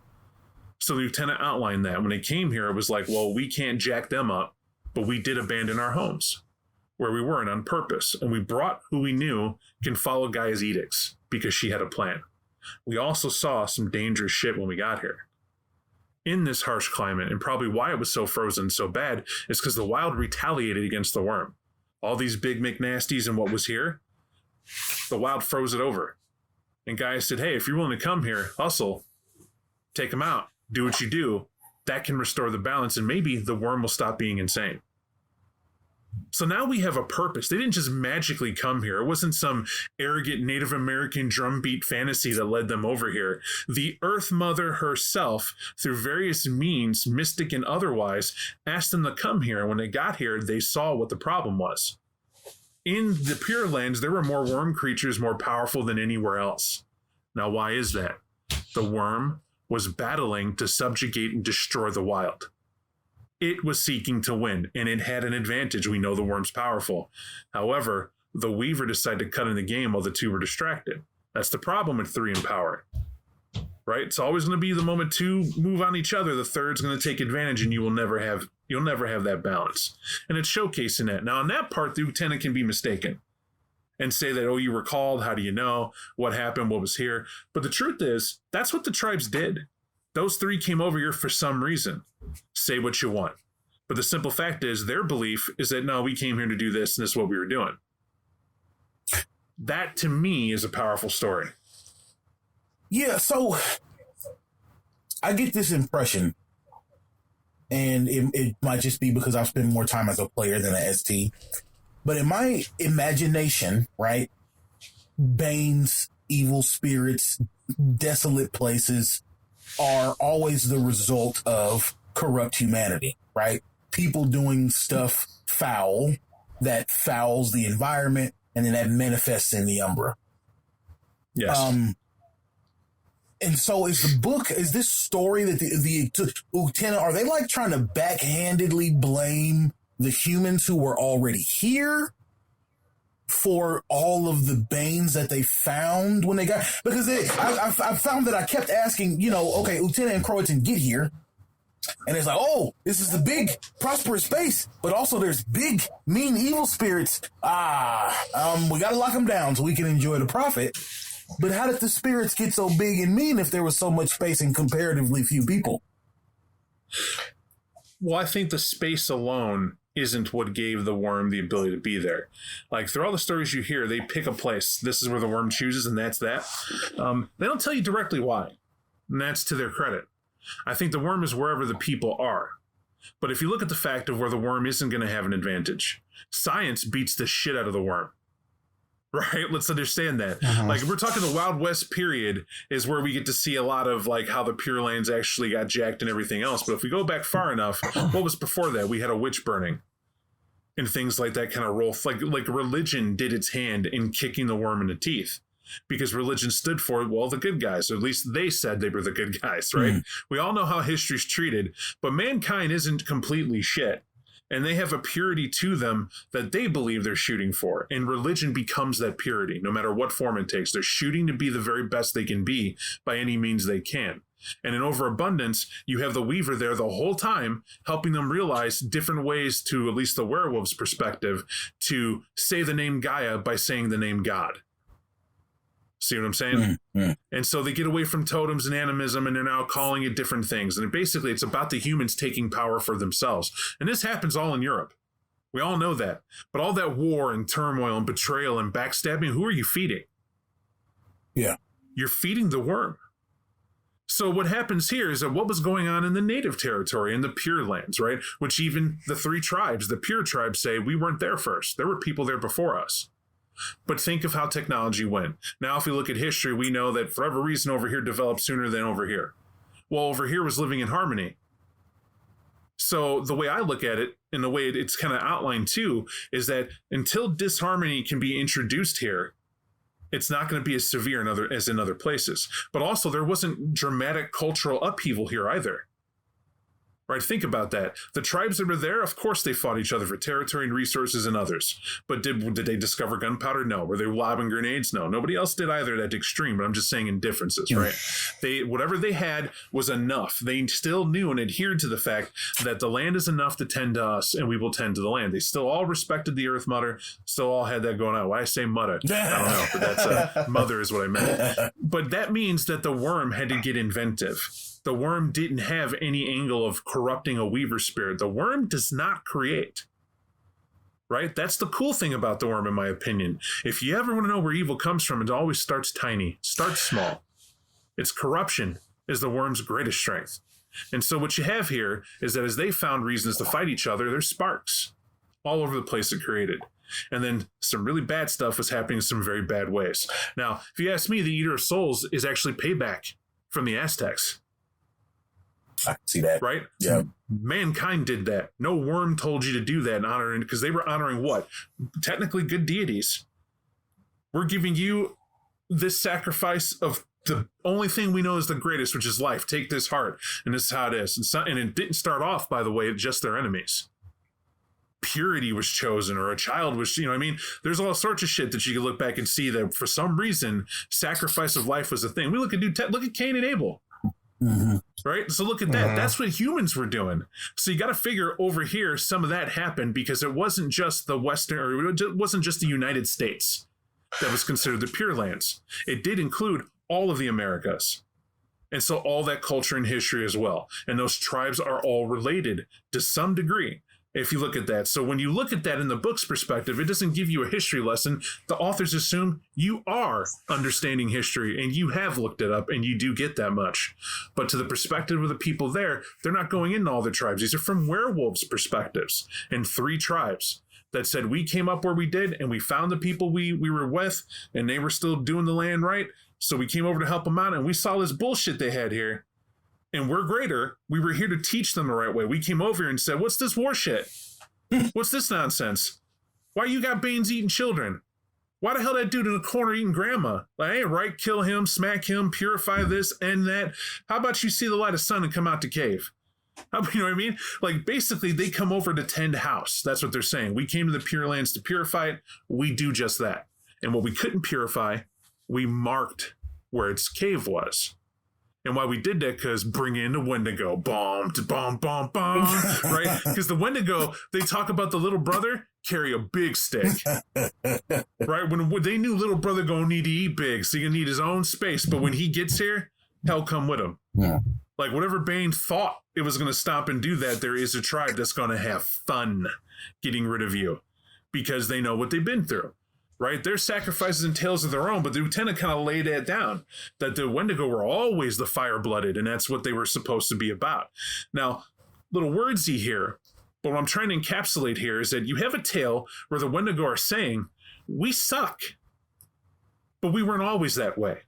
So the Uktena outlined that. When they came here, it was like, well, we can't jack them up, but we did abandon our homes where we weren't on purpose. And we brought who we knew can follow Gaia's edicts because she had a plan. We also saw some dangerous shit when we got here. In this harsh climate, and probably why it was so frozen so bad, is because the wild retaliated against the worm. All these big McNasties and what was here, the wild froze it over. And Gaia said, hey, if you're willing to come here, hustle, take them out, do what you do, that can restore the balance, and maybe the worm will stop being insane. So now we have a purpose. They didn't just magically come here. It wasn't some arrogant Native American drumbeat fantasy that led them over here. The Earth Mother herself, through various means, mystic and otherwise, asked them to come here. And when they got here, they saw what the problem was. In the Purelands, there were more worm creatures more powerful than anywhere else. Now, why is that? The worm was battling to subjugate and destroy the wild. It was seeking to win, and it had an advantage. We know the worm's powerful. However, the Weaver decided to cut in the game while the two were distracted. That's the problem with 3 in power. Right? It's always going to be the moment 2 move on each other, the third's going to take advantage, and you'll never have that balance. And it's showcasing that. Now, on that part, the Uktena can be mistaken and say that, oh, you were called, how do you know? What happened? What was here? But the truth is, that's what the tribes did. Those 3 came over here for some reason. Say what you want. But the simple fact is, their belief is that, no, we came here to do this, and this is what we were doing. That, to me, is a powerful story. Yeah, so I get this impression, and it might just be because I've spent more time as a player than an ST, but in my imagination, right, Banes, evil spirits, desolate places are always the result of corrupt humanity, right? People doing stuff foul that fouls the environment, and then that manifests in the Umbra. Yes. And so is this story that the Uktena, are they like trying to backhandedly blame the humans who were already here for all of the Banes that they found when they got, because I found that I kept asking, okay, Uktena and Croatan get here, and it's like, oh, this is the big prosperous space, but also there's big mean evil spirits. We got to lock them down so we can enjoy the profit. But how did the spirits get so big and mean if there was so much space and comparatively few people? Well, I think the space alone isn't what gave the worm the ability to be there. Like, through all the stories you hear, they pick a place. This is where the worm chooses, and that's that. They don't tell you directly why, and that's to their credit. I think the worm is wherever the people are. But if you look at the fact of where the worm isn't going to have an advantage, science beats the shit out of the worm. right? Let's understand that. Uh-huh. Like, if we're talking the Wild West period is where we get to see a lot of like how the Purelands actually got jacked and everything else. But if we go back far enough, what was before that? We had a witch burning and things like that kind of roll. Like religion did its hand in kicking the worm in the teeth, because religion stood for, well, the good guys, or at least they said they were the good guys, right? We all know how history's treated, but mankind isn't completely shit. And they have a purity to them that they believe they're shooting for. And religion becomes that purity, no matter what form it takes. They're shooting to be the very best they can be by any means they can. And in overabundance, you have the Weaver there the whole time, helping them realize different ways to, at least the werewolf's perspective, to say the name Gaia by saying the name God. See what I'm saying? And so they get away from totems and animism, and they're now calling it different things. And basically, it's about the humans taking power for themselves. And this happens all in Europe. We all know that. But all that war and turmoil and betrayal and backstabbing, who are you feeding? Yeah. You're feeding the worm. So what happens here is that what was going on in the native territory, in the Purelands, right? Which even the three tribes, the Pure tribes, say, we weren't there first. There were people there before us. But think of how technology went. Now, if we look at history, we know that for whatever reason over here developed sooner than over here. Well, over here was living in harmony. So the way I look at it, and the way it's kind of outlined too, is that until disharmony can be introduced here, it's not going to be as severe as in other places. But also, there wasn't dramatic cultural upheaval here either. Right, think about that. The tribes that were there, of course, they fought each other for territory and resources and others. But did they discover gunpowder? No. Were they lobbing grenades? No. Nobody else did either at that extreme, but I'm just saying in differences, right? Whatever they had was enough. They still knew and adhered to the fact that the land is enough to tend to us, and we will tend to the land. They still all respected the Earth Mother, still all had that going on. Why I say mother? I don't know, but that's mother is what I meant. But that means that the worm had to get inventive. The worm didn't have any angle of corrupting a weaver spirit. The worm does not create. Right? That's the cool thing about the worm, in my opinion. If you ever want to know where evil comes from, it always starts tiny, starts small. Its corruption is the worm's greatest strength. And so what you have here is that as they found reasons to fight each other, there's sparks all over the place it created. And then some really bad stuff was happening in some very bad ways. Now, if you ask me, the Eater of Souls is actually payback from the Aztecs. I can see that. Right? Yeah. Mankind did that. No worm told you to do that, honoring, because they were honoring what? Technically good deities. We're giving you this sacrifice of the only thing we know is the greatest, which is life. Take this heart. And this is how it is. And it didn't start off, by the way, just their enemies. Purity was chosen, or a child was, you know what I mean? There's all sorts of shit that you can look back and see that for some reason, sacrifice of life was a thing. We look at Cain and Abel. Mm-hmm. Right? So look at that. That's what humans were doing. So you got to figure over here, some of that happened because it wasn't just the Western, or it wasn't just the United States that was considered the Pure Lands. It did include all of the Americas. And so all that culture and history as well. And those tribes are all related to some degree, if you look at that. So when you look at that in the book's perspective, it doesn't give you a history lesson. The authors assume you are understanding history and you have looked it up and you do get that much. But to the perspective of the people there, they're not going into all the tribes. These are from werewolves' perspectives, and 3 tribes that said, we came up where we did and we found the people we were with and they were still doing the land right. So we came over to help them out and we saw this bullshit they had here. And we're greater. We were here to teach them the right way. We came over here and said, what's this war shit? What's this nonsense? Why you got Banes eating children? Why the hell that dude in the corner eating grandma? Like, ain't right, kill him, smack him, purify this and that. How about you see the light of sun and come out the cave? You know what I mean? Like, basically, they come over to tend house. That's what they're saying. We came to the Pure Lands to purify it. We do just that. And what we couldn't purify, we marked where its cave was. And why we did that, because bring in the Wendigo. Bomb, bomb, bomb, bomb. Right? Because the Wendigo, they talk about the little brother carry a big stick. Right? When they knew little brother gonna need to eat big, so he gonna need his own space. But when he gets here, hell come with him. Yeah. Like, whatever Bane thought it was going to stop and do that, there is a tribe that's going to have fun getting rid of you because they know what they've been through, right? Their sacrifices and tales of their own, but the Uktena kind of laid that down, that the Wendigo were always the fire-blooded, and that's what they were supposed to be about. Now, little wordsy here, but what I'm trying to encapsulate here is that you have a tale where the Wendigo are saying, we suck. But we weren't always that way.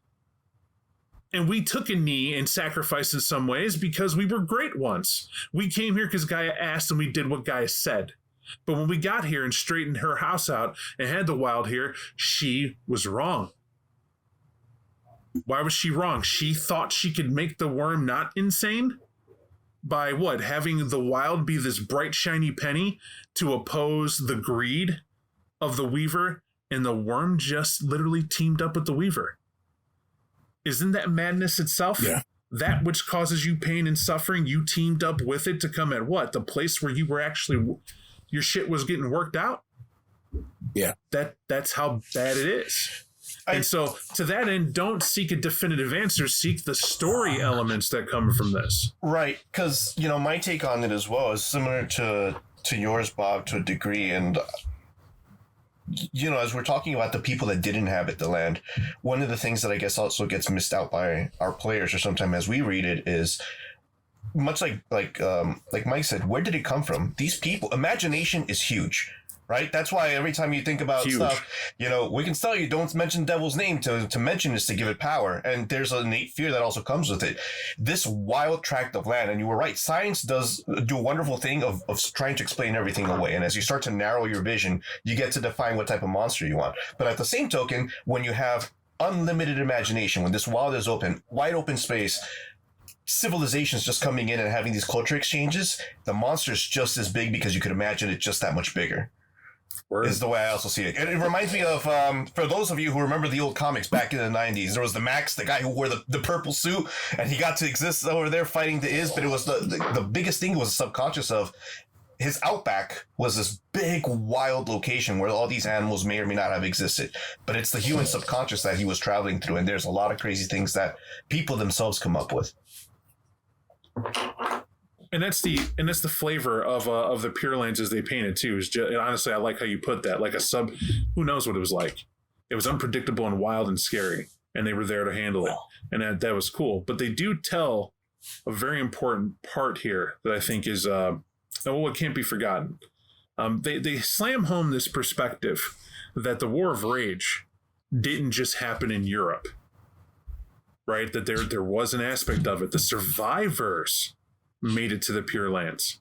And we took a knee and sacrificed in some ways because we were great once. We came here because Gaia asked and we did what Gaia said. But when we got here and straightened her house out and had the wild here, she was wrong. Why was she wrong? She thought she could make the worm not insane? By what? Having the wild be this bright, shiny penny to oppose the greed of the weaver, and the worm just literally teamed up with the weaver. Isn't that madness itself? Yeah. That which causes you pain and suffering, you teamed up with it to come at what? The place where you were actually, your shit was getting worked out? Yeah. That's how bad it is. And so, to that end, don't seek a definitive answer. Seek the story elements that come from this. Right, because, my take on it as well is similar to yours, Bob, to a degree. And, as we're talking about the people that did inhabit the land, one of the things that I guess also gets missed out by our players, or sometimes as we read it, is much like Mike said, where did it come from? These people, imagination is huge. Right? That's why every time you think about stuff, we can tell you don't mention devil's name to mention this to give it power. And there's an innate fear that also comes with it. This wild tract of land, and you were right, science does do a wonderful thing of trying to explain everything away. And as you start to narrow your vision, you get to define what type of monster you want. But at the same token, when you have unlimited imagination, when this wild is open, wide open space, civilizations just coming in and having these culture exchanges, the monster's just as big because you could imagine it just that much bigger. Is the way I also see it. And it reminds me of, for those of you who remember the old comics back in the 90s, there was the Max, the guy who wore the purple suit, and he got to exist over there fighting the Is, but it was the biggest thing was the subconscious of his outback was this big, wild location where all these animals may or may not have existed. But it's the human subconscious that he was traveling through, and there's a lot of crazy things that people themselves come up with. And that's the flavor of the Purelands as they painted too. Is just, honestly, I like how you put that. Like who knows what it was like? It was unpredictable and wild and scary, and they were there to handle it, and that was cool. But they do tell a very important part here that I think is it can't be forgotten. They slam home this perspective that the War of Rage didn't just happen in Europe, right? That there was an aspect of it. The survivors made it to the Purelands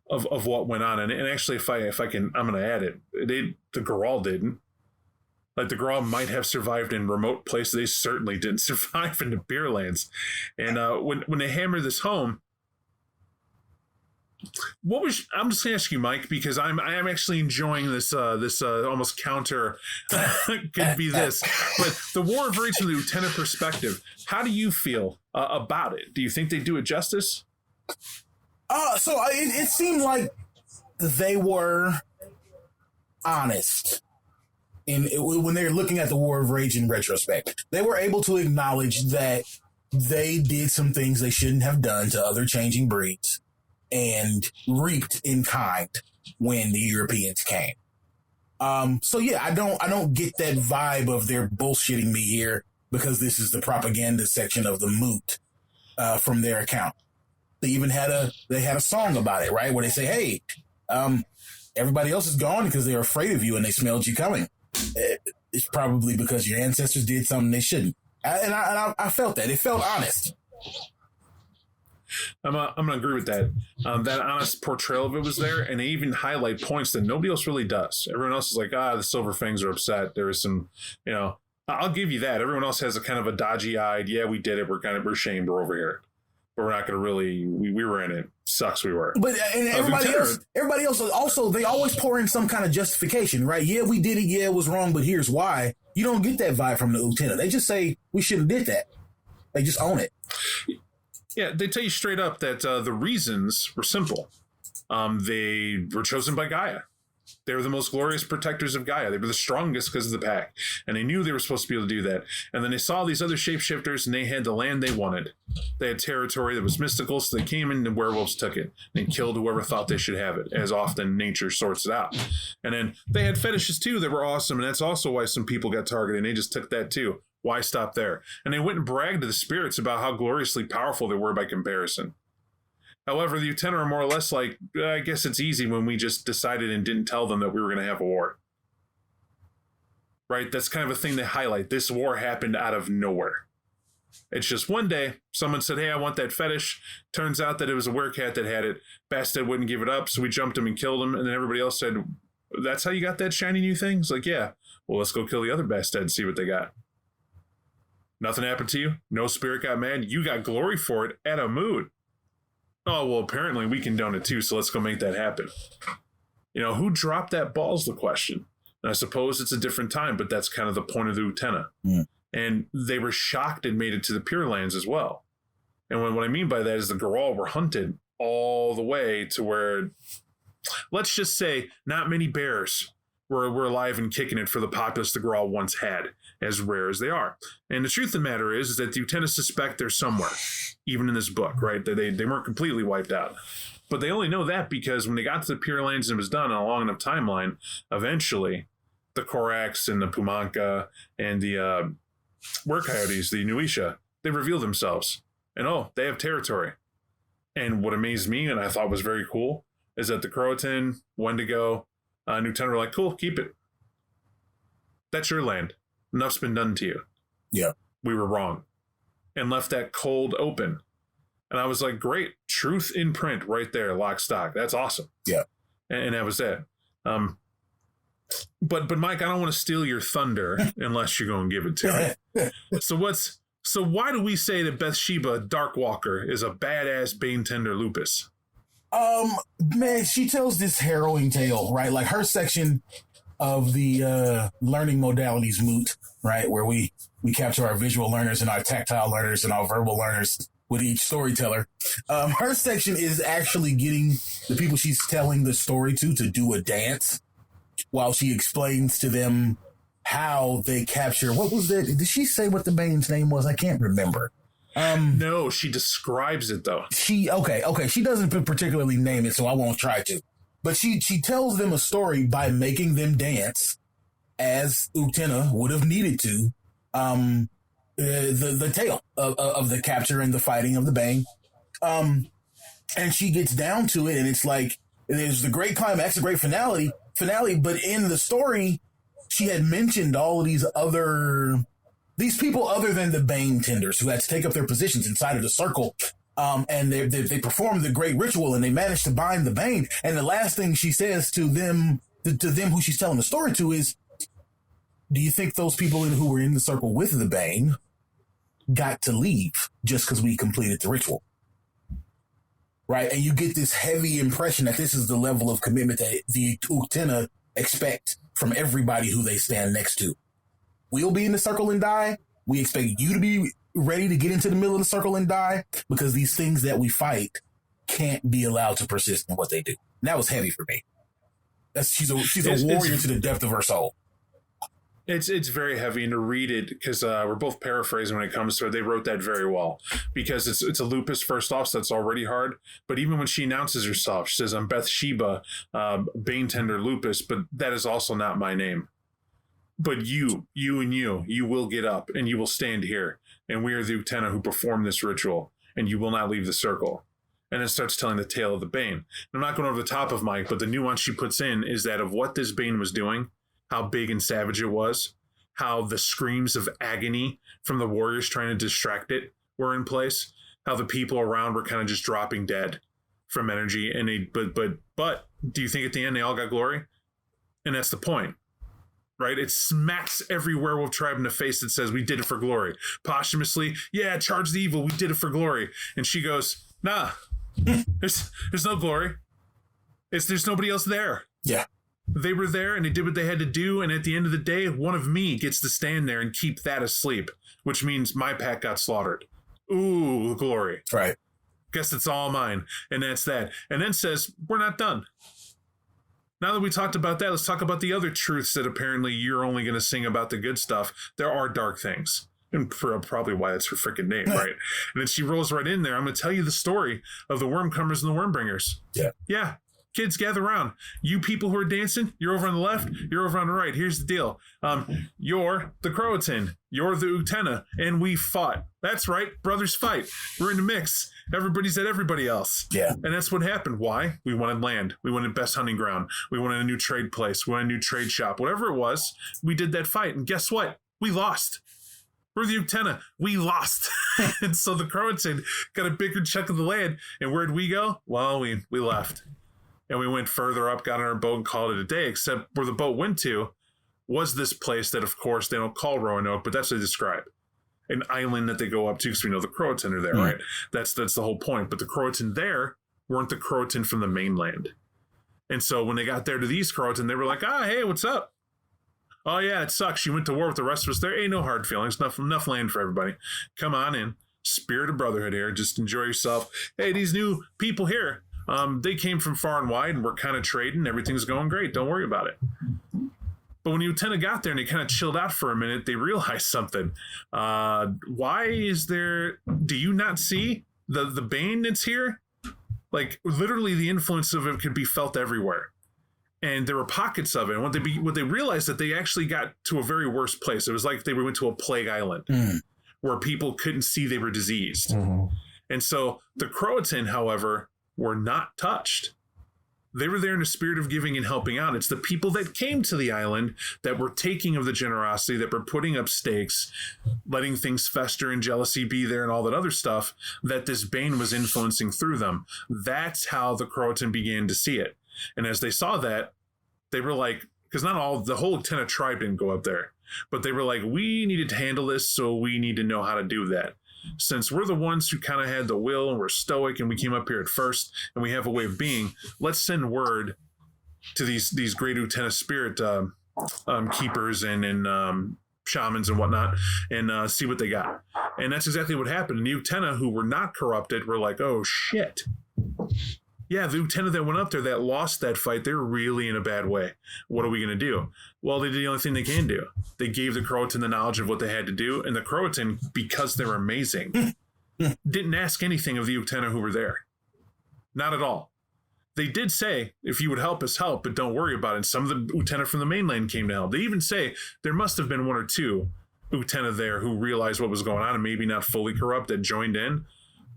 of what went on. And actually, if I can, I'm going to add it. The Grawl didn't. Like, the Grawl might have survived in remote places. They certainly didn't survive in the Purelands. And when they hammer this home, I'm just going to ask you, Mike, because I am actually enjoying this almost counter could be this, but the War of Rage from the Uktena perspective, how do you feel about it? Do you think they do it justice? It seemed like they were honest when they're looking at the War of Rage in retrospect. They were able to acknowledge that they did some things they shouldn't have done to other changing breeds and reaped in kind when the Europeans came. I don't get that vibe of they're bullshitting me here because this is the propaganda section of the moot from their account. They even had a song about it, right? Where they say, hey, everybody else is gone because they're afraid of you and they smelled you coming. It's probably because your ancestors did something they shouldn't. I felt that. It felt honest. I'm gonna agree with that. That honest portrayal of it was there, and they even highlight points that nobody else really does. Everyone else is like, the Silver Fangs are upset. There is some, I'll give you that. Everyone else has a kind of a dodgy-eyed, yeah, we did it. We're ashamed. We're over here. But we're not going to really, we were in it. Sucks we were. But and everybody else also, they always pour in some kind of justification, right? Yeah, we did it. Yeah, it was wrong, but here's why. You don't get that vibe from the Uktena. They just say, we shouldn't have did that. They just own it. Yeah, they tell you straight up that the reasons were simple. They were chosen by Gaia. They were the most glorious protectors of Gaia. They were the strongest because of the pack. And they knew they were supposed to be able to do that. And then they saw these other shapeshifters, and they had the land they wanted. They had territory that was mystical, so they came in and the werewolves took it. And killed whoever thought they should have it, as often nature sorts it out. And then they had fetishes, too, that were awesome. And that's also why some people got targeted, and they just took that, too. Why stop there? And they went and bragged to the spirits about how gloriously powerful they were by comparison. However, the Uktena are more or less like, I guess it's easy when we just decided and didn't tell them that we were going to have a war. right? That's kind of a thing they highlight. This war happened out of nowhere. It's just one day, someone said, hey, I want that fetish. Turns out that it was a werecat that had it. Bastet wouldn't give it up, so we jumped him and killed him. And then everybody else said, that's how you got that shiny new thing? It's like, yeah. Well, let's go kill the other Bastet and see what they got. Nothing happened to you. No spirit got mad. You got glory for it at a mood. Oh, well, apparently we condone it too, so let's go make that happen. You know, who dropped that ball's the question. And I suppose it's a different time, but that's kind of the point of the Uktena. Mm. And they were shocked and made it to the Purelands as well. And what I mean by that is the Garal were hunted all the way to where, let's just say, not many bears were alive and kicking it for the populace the Garal once had, as rare as they are. And the truth of the matter is that the Uktena suspect they're somewhere, even in this book, right? They weren't completely wiped out. But they only know that because when they got to the Purelands and it was done on a long enough timeline, eventually the Koraks and the Pumanka and the Were-Coyotes, the Nuisha, they reveal themselves. And they have territory. And what amazed me, and I thought was very cool, is that the Croatan, Wendigo, and Uktena were like, cool, keep it. That's your land. Enough's been done to you. Yeah. We were wrong. And left that cold open. And I was like, great. Truth in print right there, lock, stock. That's awesome. Yeah. And that was it. But Mike, I don't want to steal your thunder unless you're going to give it to me. So why do we say that Bathsheba Darkwalker is a badass Bane Tender Lupus? Man, she tells this harrowing tale, right? Like her section of the learning modalities moot, right? Where we capture our visual learners and our tactile learners and our verbal learners with each storyteller. Her section is actually getting the people she's telling the story to do a dance while she explains to them how they capture. What was that? Did she say what the Bane's name was? I can't remember. No, she describes it though. Okay. She doesn't particularly name it, so I won't try to. But she tells them a story by making them dance, as Uktena would have needed to. The tale of the capture and the fighting of the Bane. And she gets down to it, and it's like there's the great climax, a great finale. But in the story, she had mentioned all of these people other than the Bane Tenders who had to take up their positions inside of the circle. And they performed the great ritual and they managed to bind the Bane. And the last thing she says to them who she's telling the story to is, do you think those people who were in the circle with the Bane got to leave just because we completed the ritual? Right. And you get this heavy impression that this is the level of commitment that the Uktena expect from everybody who they stand next to. We'll be in the circle and die. We expect you to be ready to get into the middle of the circle and die, because these things that we fight can't be allowed to persist in what they do. And that was heavy for me. She's a warrior to the depth of her soul. It's very heavy, and to read it, because we're both paraphrasing when it comes to it, they wrote that very well, because it's a lupus first off, so that's already hard. But even when she announces herself, she says, I'm Bathsheba, Bane Tender Lupus, but that is also not my name. But you will get up and you will stand here, and we are the Uktena who perform this ritual, and you will not leave the circle. And it starts telling the tale of the Bane. And I'm not going over the top of Mike, but the nuance she puts in is that of what this Bane was doing, how big and savage it was, how the screams of agony from the warriors trying to distract it were in place, how the people around were kind of just dropping dead from energy. And but do you think at the end they all got glory? And that's the point. Right? It smacks every werewolf tribe in the face that says, we did it for glory. Posthumously, yeah, charge the evil, we did it for glory. And she goes, nah, there's no glory. There's nobody else there. Yeah. They were there and they did what they had to do. And at the end of the day, one of me gets to stand there and keep that asleep, which means my pack got slaughtered. Ooh, glory. Right. Guess it's all mine. And that's that. And then says, we're not done. Now that we talked about that, let's talk about the other truths that apparently you're only going to sing about the good stuff. There are dark things. And probably why that's her freaking name, right? And then she rolls right in there. I'm going to tell you the story of the Wormcomers and the Wormbringers. Yeah. Yeah. kids, gather around. You people who are dancing, you're over on the left, you're over on the right. Here's the deal. You're the Croatan, you're the Uktena, and we fought. That's right, brothers fight. We're in the mix. Everybody's at everybody else. Yeah. And that's what happened. Why? We wanted land. We wanted best hunting ground. We wanted a new trade place. We wanted a new trade shop. Whatever it was, we did that fight. And guess what? We lost. We're the Uktena. We lost. And so the Croatan got a bigger chunk of the land. And where'd we go? Well, we left. And we went further up, got on our boat, and called it a day, except where the boat went to was this place that, of course, they don't call Roanoke, but that's what they describe. An island that they go up to, because we know the Croatan are there, right? That's the whole point. But the Croatan there weren't the Croatan from the mainland. And so when they got there to these Croatan, they were like, hey, what's up? Oh, yeah, it sucks. You went to war with the rest of us. There ain't no hard feelings. Enough land for everybody. Come on in. Spirit of brotherhood here. Just enjoy yourself. Hey, these new people here, they came from far and wide, and we're kind of trading. Everything's going great. Don't worry about it. But when Uktena got there and they kind of chilled out for a minute, they realized something. Why is there... Do you not see the bane that's here? Like, literally the influence of it could be felt everywhere. And there were pockets of it. And what they realized that they actually got to a very worse place. It was like they went to a plague island where people couldn't see they were diseased. And so the Croatan, however, were not touched. They were there in the spirit of giving and helping out. It's the people that came to the island that were taking of the generosity, that were putting up stakes, letting things fester and jealousy be there and all that other stuff, that this bane was influencing through them. That's how the Croatan began to see it. And as they saw that, they were like, because the whole Uktena tribe didn't go up there, but they were like, we needed to handle this, so we need to know how to do that. Since we're the ones who kind of had the will and we're stoic and we came up here at first and we have a way of being, let's send word to these great Uktena spirit keepers and shamans and whatnot and see what they got. And that's exactly what happened. And the Uktena who were not corrupted were like, oh, shit. Yeah, the Uktena that went up there that lost that fight, they're really in a bad way. What are we going to do? Well, they did the only thing they can do. They gave the Croatan the knowledge of what they had to do, and the Croatan, because they're amazing, didn't ask anything of the Uktena who were there. Not at all. They did say, if you would help us, help, but don't worry about it. And some of the Uktena from the mainland came to help. They even say there must have been one or two Uktena there who realized what was going on and maybe not fully corrupt that joined in.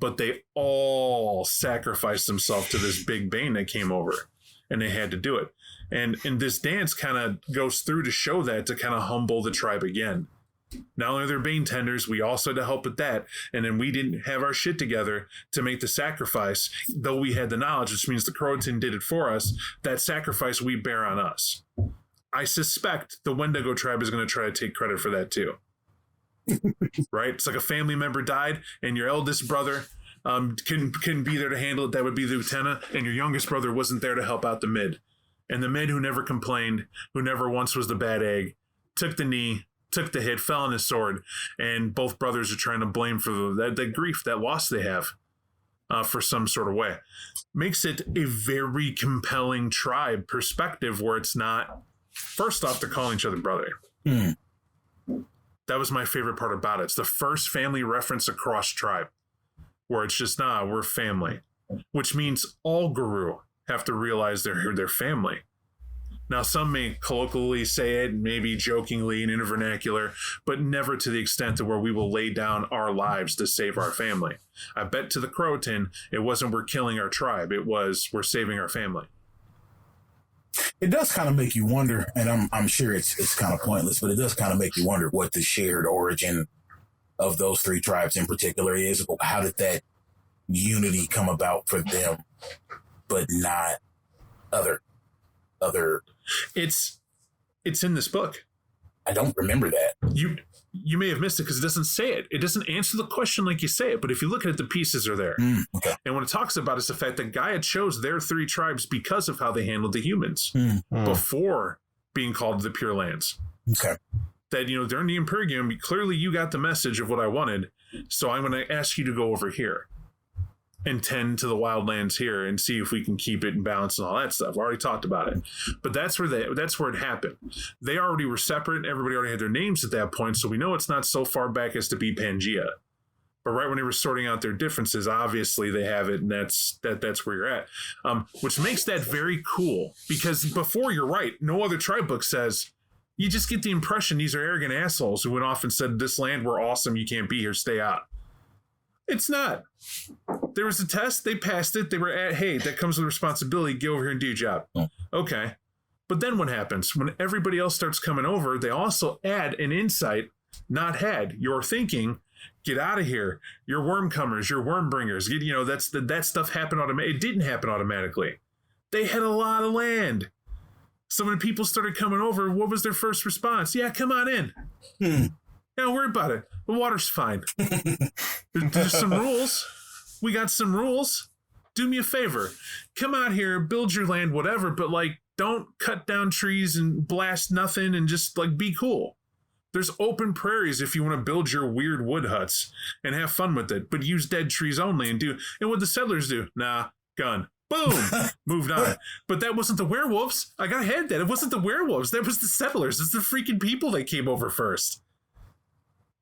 But they all sacrificed themselves to this big bane that came over, and they had to do it. And this dance kind of goes through to show that, to kind of humble the tribe again. Not only are there bane tenders, we also had to help with that. And then we didn't have our shit together to make the sacrifice, though we had the knowledge, which means the Croatan did it for us. That sacrifice we bear on us. I suspect the Wendigo tribe is going to try to take credit for that too. Right? It's like a family member died and your eldest brother can be there to handle it. That would be the Uktena, and your youngest brother wasn't there to help out the mid. And the mid who never complained, who never once was the bad egg, took the knee, took the hit, fell on his sword, and both brothers are trying to blame for that grief, that loss they have for some sort of way. Makes it a very compelling tribe perspective where it's not, first off, they're calling each other brother. That was my favorite part about it. It's the first family reference across tribe where it's just, we're family, which means all Guru have to realize they're family. Now, some may colloquially say it, maybe jokingly and in a vernacular, but never to the extent to where we will lay down our lives to save our family. I bet to the Croatan, it wasn't we're killing our tribe. It was we're saving our family. It does kind of make you wonder, and I'm sure it's kind of pointless, but it does kind of make you wonder what the shared origin of those three tribes in particular is. How did that unity come about for them, but not other? It's in this book. I don't remember that. You may have missed it because it doesn't say it. It doesn't answer the question like you say it. But if you look at it, the pieces are there. Okay. And what it talks about is the fact that Gaia chose their three tribes because of how they handled the humans before being called the Purelands. Okay. That, during the Imperium, clearly you got the message of what I wanted. So I'm going to ask you to go over here and tend to the wildlands here and see if we can keep it in balance and all that stuff. I already talked about it. But that's where it happened. They already were separate. Everybody already had their names at that point. So we know it's not so far back as to be Pangea. But right when they were sorting out their differences, obviously they have it, and that's where you're at. Which makes that very cool, because before, you're right, no other tribe book says, you just get the impression these are arrogant assholes who went off and said, this land, we're awesome, you can't be here, stay out. It's not. There was a test, they passed it, they were at, hey, that comes with responsibility, get over here and do your job. Okay. But then what happens? When everybody else starts coming over, they also add an insight not had. You're thinking, get out of here. You're worm comers, you're worm bringers. That stuff happened automatically. It didn't happen automatically. They had a lot of land. So when people started coming over, what was their first response? Yeah, come on in. Don't worry about it. The water's fine. There's some rules. We got some rules. Do me a favor. Come out here, build your land, whatever, but don't cut down trees and blast nothing, and just be cool. There's open prairies if you want to build your weird wood huts and have fun with it, but use dead trees only and what the settlers do? Nah, gun. Boom. Moved on. But that wasn't the werewolves. I got ahead that. It wasn't the werewolves. That was the settlers. It's the freaking people that came over first.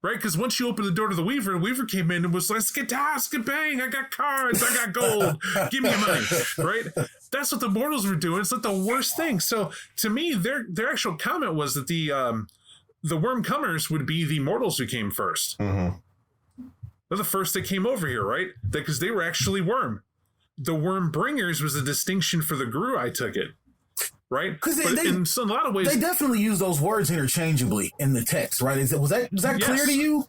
Right? Because once you open the door to the Weaver came in and was like, skabang, I got cards, I got gold, give me your money. Right? That's what the mortals were doing. It's the worst thing. So to me, their actual comment was that the worm comers would be the mortals who came first. Mm-hmm. They're the first that came over here, right? Because they were actually worm. The worm bringers was a distinction for the Gru, I took it. Right? Because in a lot of ways, they definitely use those words interchangeably in the text, right? Was that yes. Clear to you?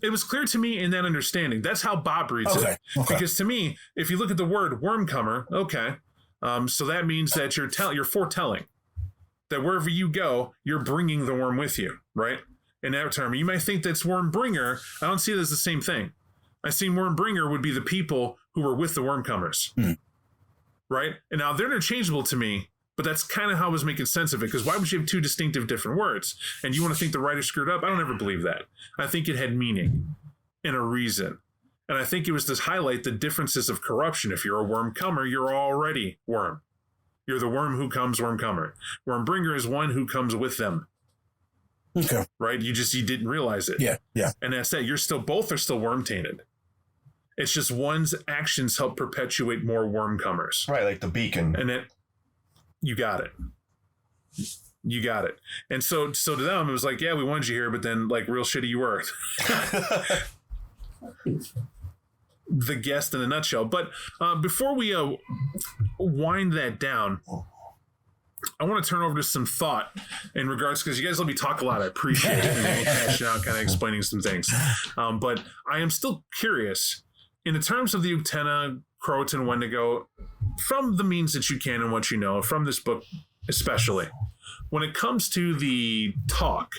It was clear to me in that understanding. That's how Bob reads it. Okay. Because to me, if you look at the word wormcomer, okay, so that means that you're foretelling that wherever you go, you're bringing the worm with you, right? In that term, you might think that's worm bringer. I don't see it as the same thing. I see worm bringer would be the people who were with the wormcomers. Right? And now they're interchangeable to me, but that's kind of how I was making sense of it. Because why would you have two distinctive different words? And you want to think the writer screwed up? I don't ever believe that. I think it had meaning and a reason. And I think it was to highlight the differences of corruption. If you're a worm comer, you're already worm. You're the worm who comes worm comer. Worm bringer is one who comes with them. Okay. Right? You didn't realize it. Yeah. And that's that. Both are still worm tainted. It's just one's actions help perpetuate more worm comers. Right, like the beacon. And then you got it. And so to them, it was like, yeah, we wanted you here, but then real shitty you were. The guest in a nutshell. But before we wind that down, I want to turn over to some thought in regards, because you guys let me talk a lot. I appreciate it. And hashing out, kind of explaining some things. But I am still curious. In the terms of the Uktena, Croatan, Wendigo, from the means that you can and what you know, from this book especially, when it comes to the talk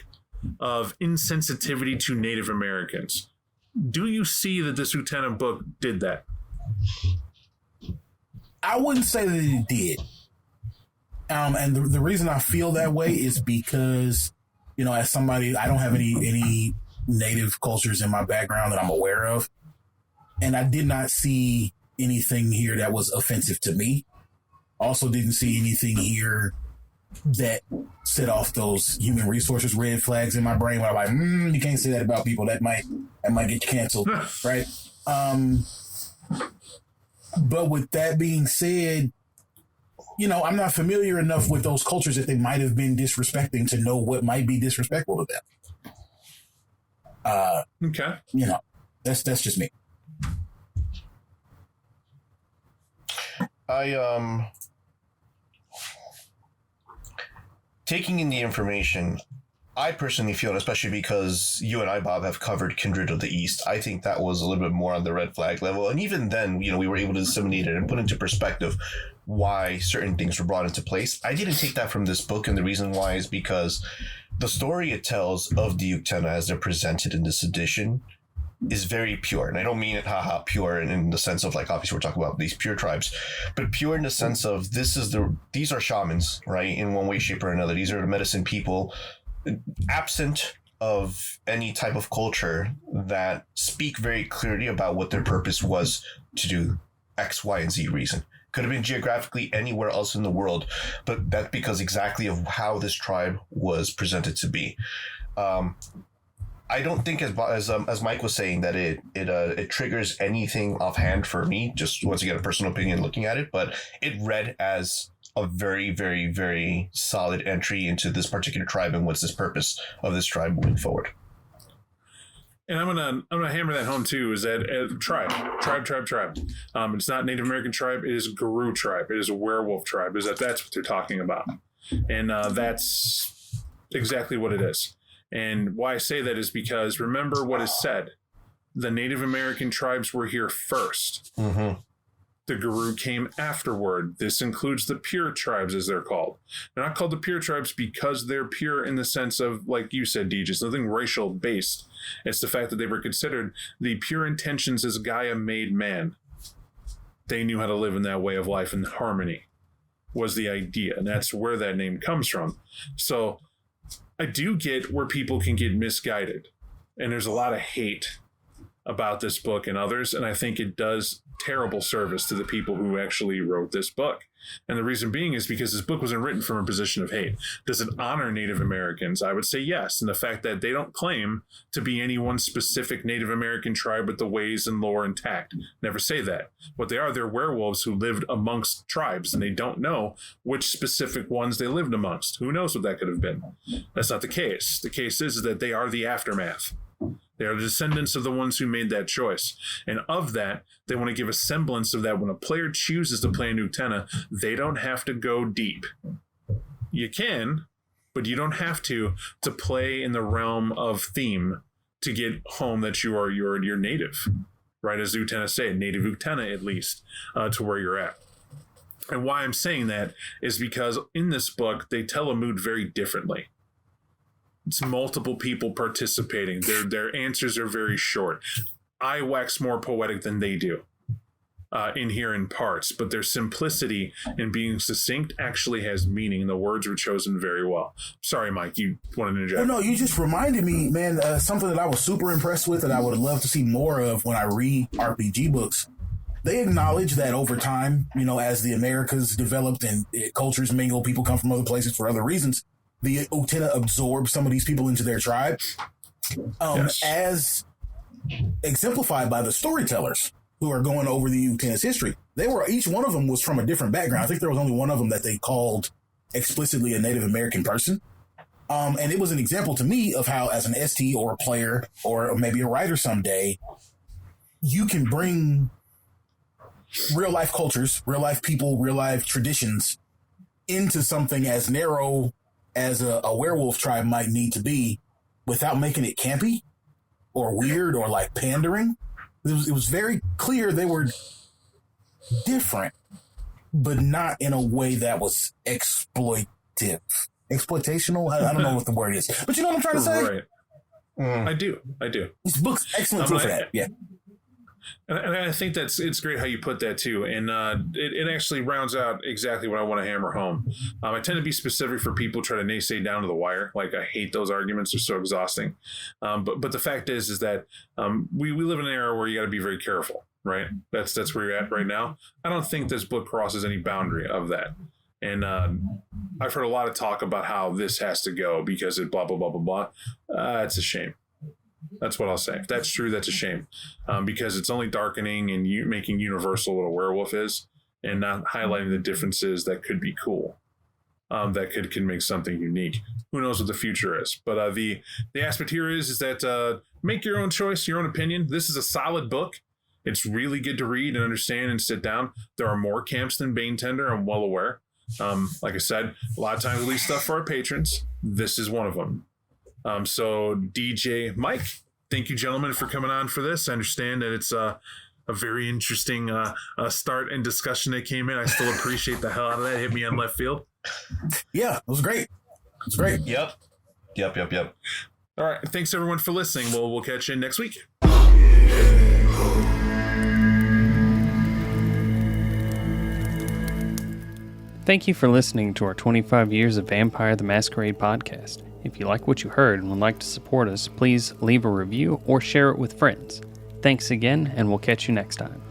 of insensitivity to Native Americans, do you see that this Uktena book did that? I wouldn't say that it did. And the reason I feel that way is because, as somebody, I don't have any Native cultures in my background that I'm aware of. And I did not see anything here that was offensive to me. Also didn't see anything here that set off those human resources red flags in my brain where I'm like, you can't say that about people. That might get you canceled, right? But with that being said, I'm not familiar enough with those cultures that they might have been disrespecting to know what might be disrespectful to them. Okay. That's just me. Taking in the information, I personally feel, especially because you and I, Bob, have covered Kindred of the East, I think that was a little bit more on the red flag level. And even then, we were able to disseminate it and put into perspective why certain things were brought into place. I didn't take that from this book, and the reason why is because the story it tells of the Uktena as they're presented in this edition is very pure. And I don't mean it pure in the sense of obviously we're talking about these pure tribes, but pure in the sense of these are shamans, right? In one way, shape, or another. These are the medicine people, absent of any type of culture, that speak very clearly about what their purpose was to do X, Y, and Z reason. Could have been geographically anywhere else in the world, but that's because exactly of how this tribe was presented to be. I don't think as Mike was saying that it triggers anything offhand for me. Just once again, a personal opinion looking at it, but it read as a very, very, very solid entry into this particular tribe and what's this purpose of this tribe moving forward. And I'm gonna hammer that home too. Is that tribe? It's not Native American tribe. It is Guru tribe. It is a werewolf tribe. That's what they're talking about, and that's exactly what it is. And why I say that is because remember what is said: the Native American tribes were here first. Mm-hmm. The Guru came afterward. This includes the pure tribes, as they're called. They're not called the pure tribes because they're pure in the sense of, like you said, DJ, it's nothing racial based. It's the fact that they were considered the pure intentions as Gaia made man. They knew how to live in that way of life, and harmony was the idea. And that's where that name comes from. So I do get where people can get misguided. And there's a lot of hate about this book and others, and I think it does terrible service to the people who actually wrote this book. And the reason being is because this book wasn't written from a position of hate. Does it honor Native Americans? I would say yes. And the fact that they don't claim to be any one specific Native American tribe with the ways and lore intact. Never say that. What they are, they're werewolves who lived amongst tribes, and they don't know which specific ones they lived amongst. Who knows what that could have been? That's not the case. The case is that they are the aftermath. They are the descendants of the ones who made that choice. And of that, they want to give a semblance of that when a player chooses to play an Uktena, they don't have to go deep. You can, but you don't have to play in the realm of theme to get home that you're native. Right, as Uktena say, native Uktena at least, to where you're at. And why I'm saying that is because in this book, they tell a mood very differently. It's multiple people participating. Their answers are very short. I wax more poetic than they do in here in parts, but their simplicity in being succinct actually has meaning. The words were chosen very well. Sorry, Mike, you wanted to interject? Oh, no, you just reminded me, man, something that I was super impressed with and I would love to see more of when I read RPG books. They acknowledge that over time, as the Americas developed and cultures mingle, people come from other places for other reasons, the Uktena absorbed some of these people into their tribe, Yes. as exemplified by the storytellers who are going over the Uktena's history. Each one of them was from a different background. I think there was only one of them that they called explicitly a Native American person. And it was an example to me of how, as an ST or a player or maybe a writer someday, you can bring real life cultures, real life people, real life traditions into something as narrow as a werewolf tribe might need to be without making it campy or weird or like pandering. It was very clear they were different, but not in a way that was exploitational. I don't know what the word is, but you know what I'm trying to say? Right. I do. This book's excellent for that. Yeah. And I think it's great how you put that too. And it actually rounds out exactly what I want to hammer home. I tend to be specific for people who try to naysay down to the wire. Like, I hate those arguments. They're so exhausting. But the fact is that we live in an era where you got to be very careful, right? That's where you're at right now. I don't think this book crosses any boundary of that. And I've heard a lot of talk about how this has to go because it blah, blah, blah, blah, blah. It's a shame. That's what I'll say. If that's true, that's a shame, because it's only darkening and making universal what a werewolf is, and not highlighting the differences that could be cool, that can make something unique. Who knows what the future is? But the aspect here is that make your own choice, your own opinion. This is a solid book. It's really good to read and understand and sit down. There are more camps than Bane Tender, I'm well aware. Like I said, a lot of times we leave stuff for our patrons. This is one of them. So DJ Mike, thank you, gentlemen, for coming on for this. I understand that it's a very interesting start and discussion that came in. I still appreciate the hell out of that. Hit me on left field. Yeah, it was great. Yep. All right. Thanks, everyone, for listening. We'll catch you next week. Thank you for listening to our 25 Years of Vampire the Masquerade podcast. If you like what you heard and would like to support us, please leave a review or share it with friends. Thanks again, and we'll catch you next time.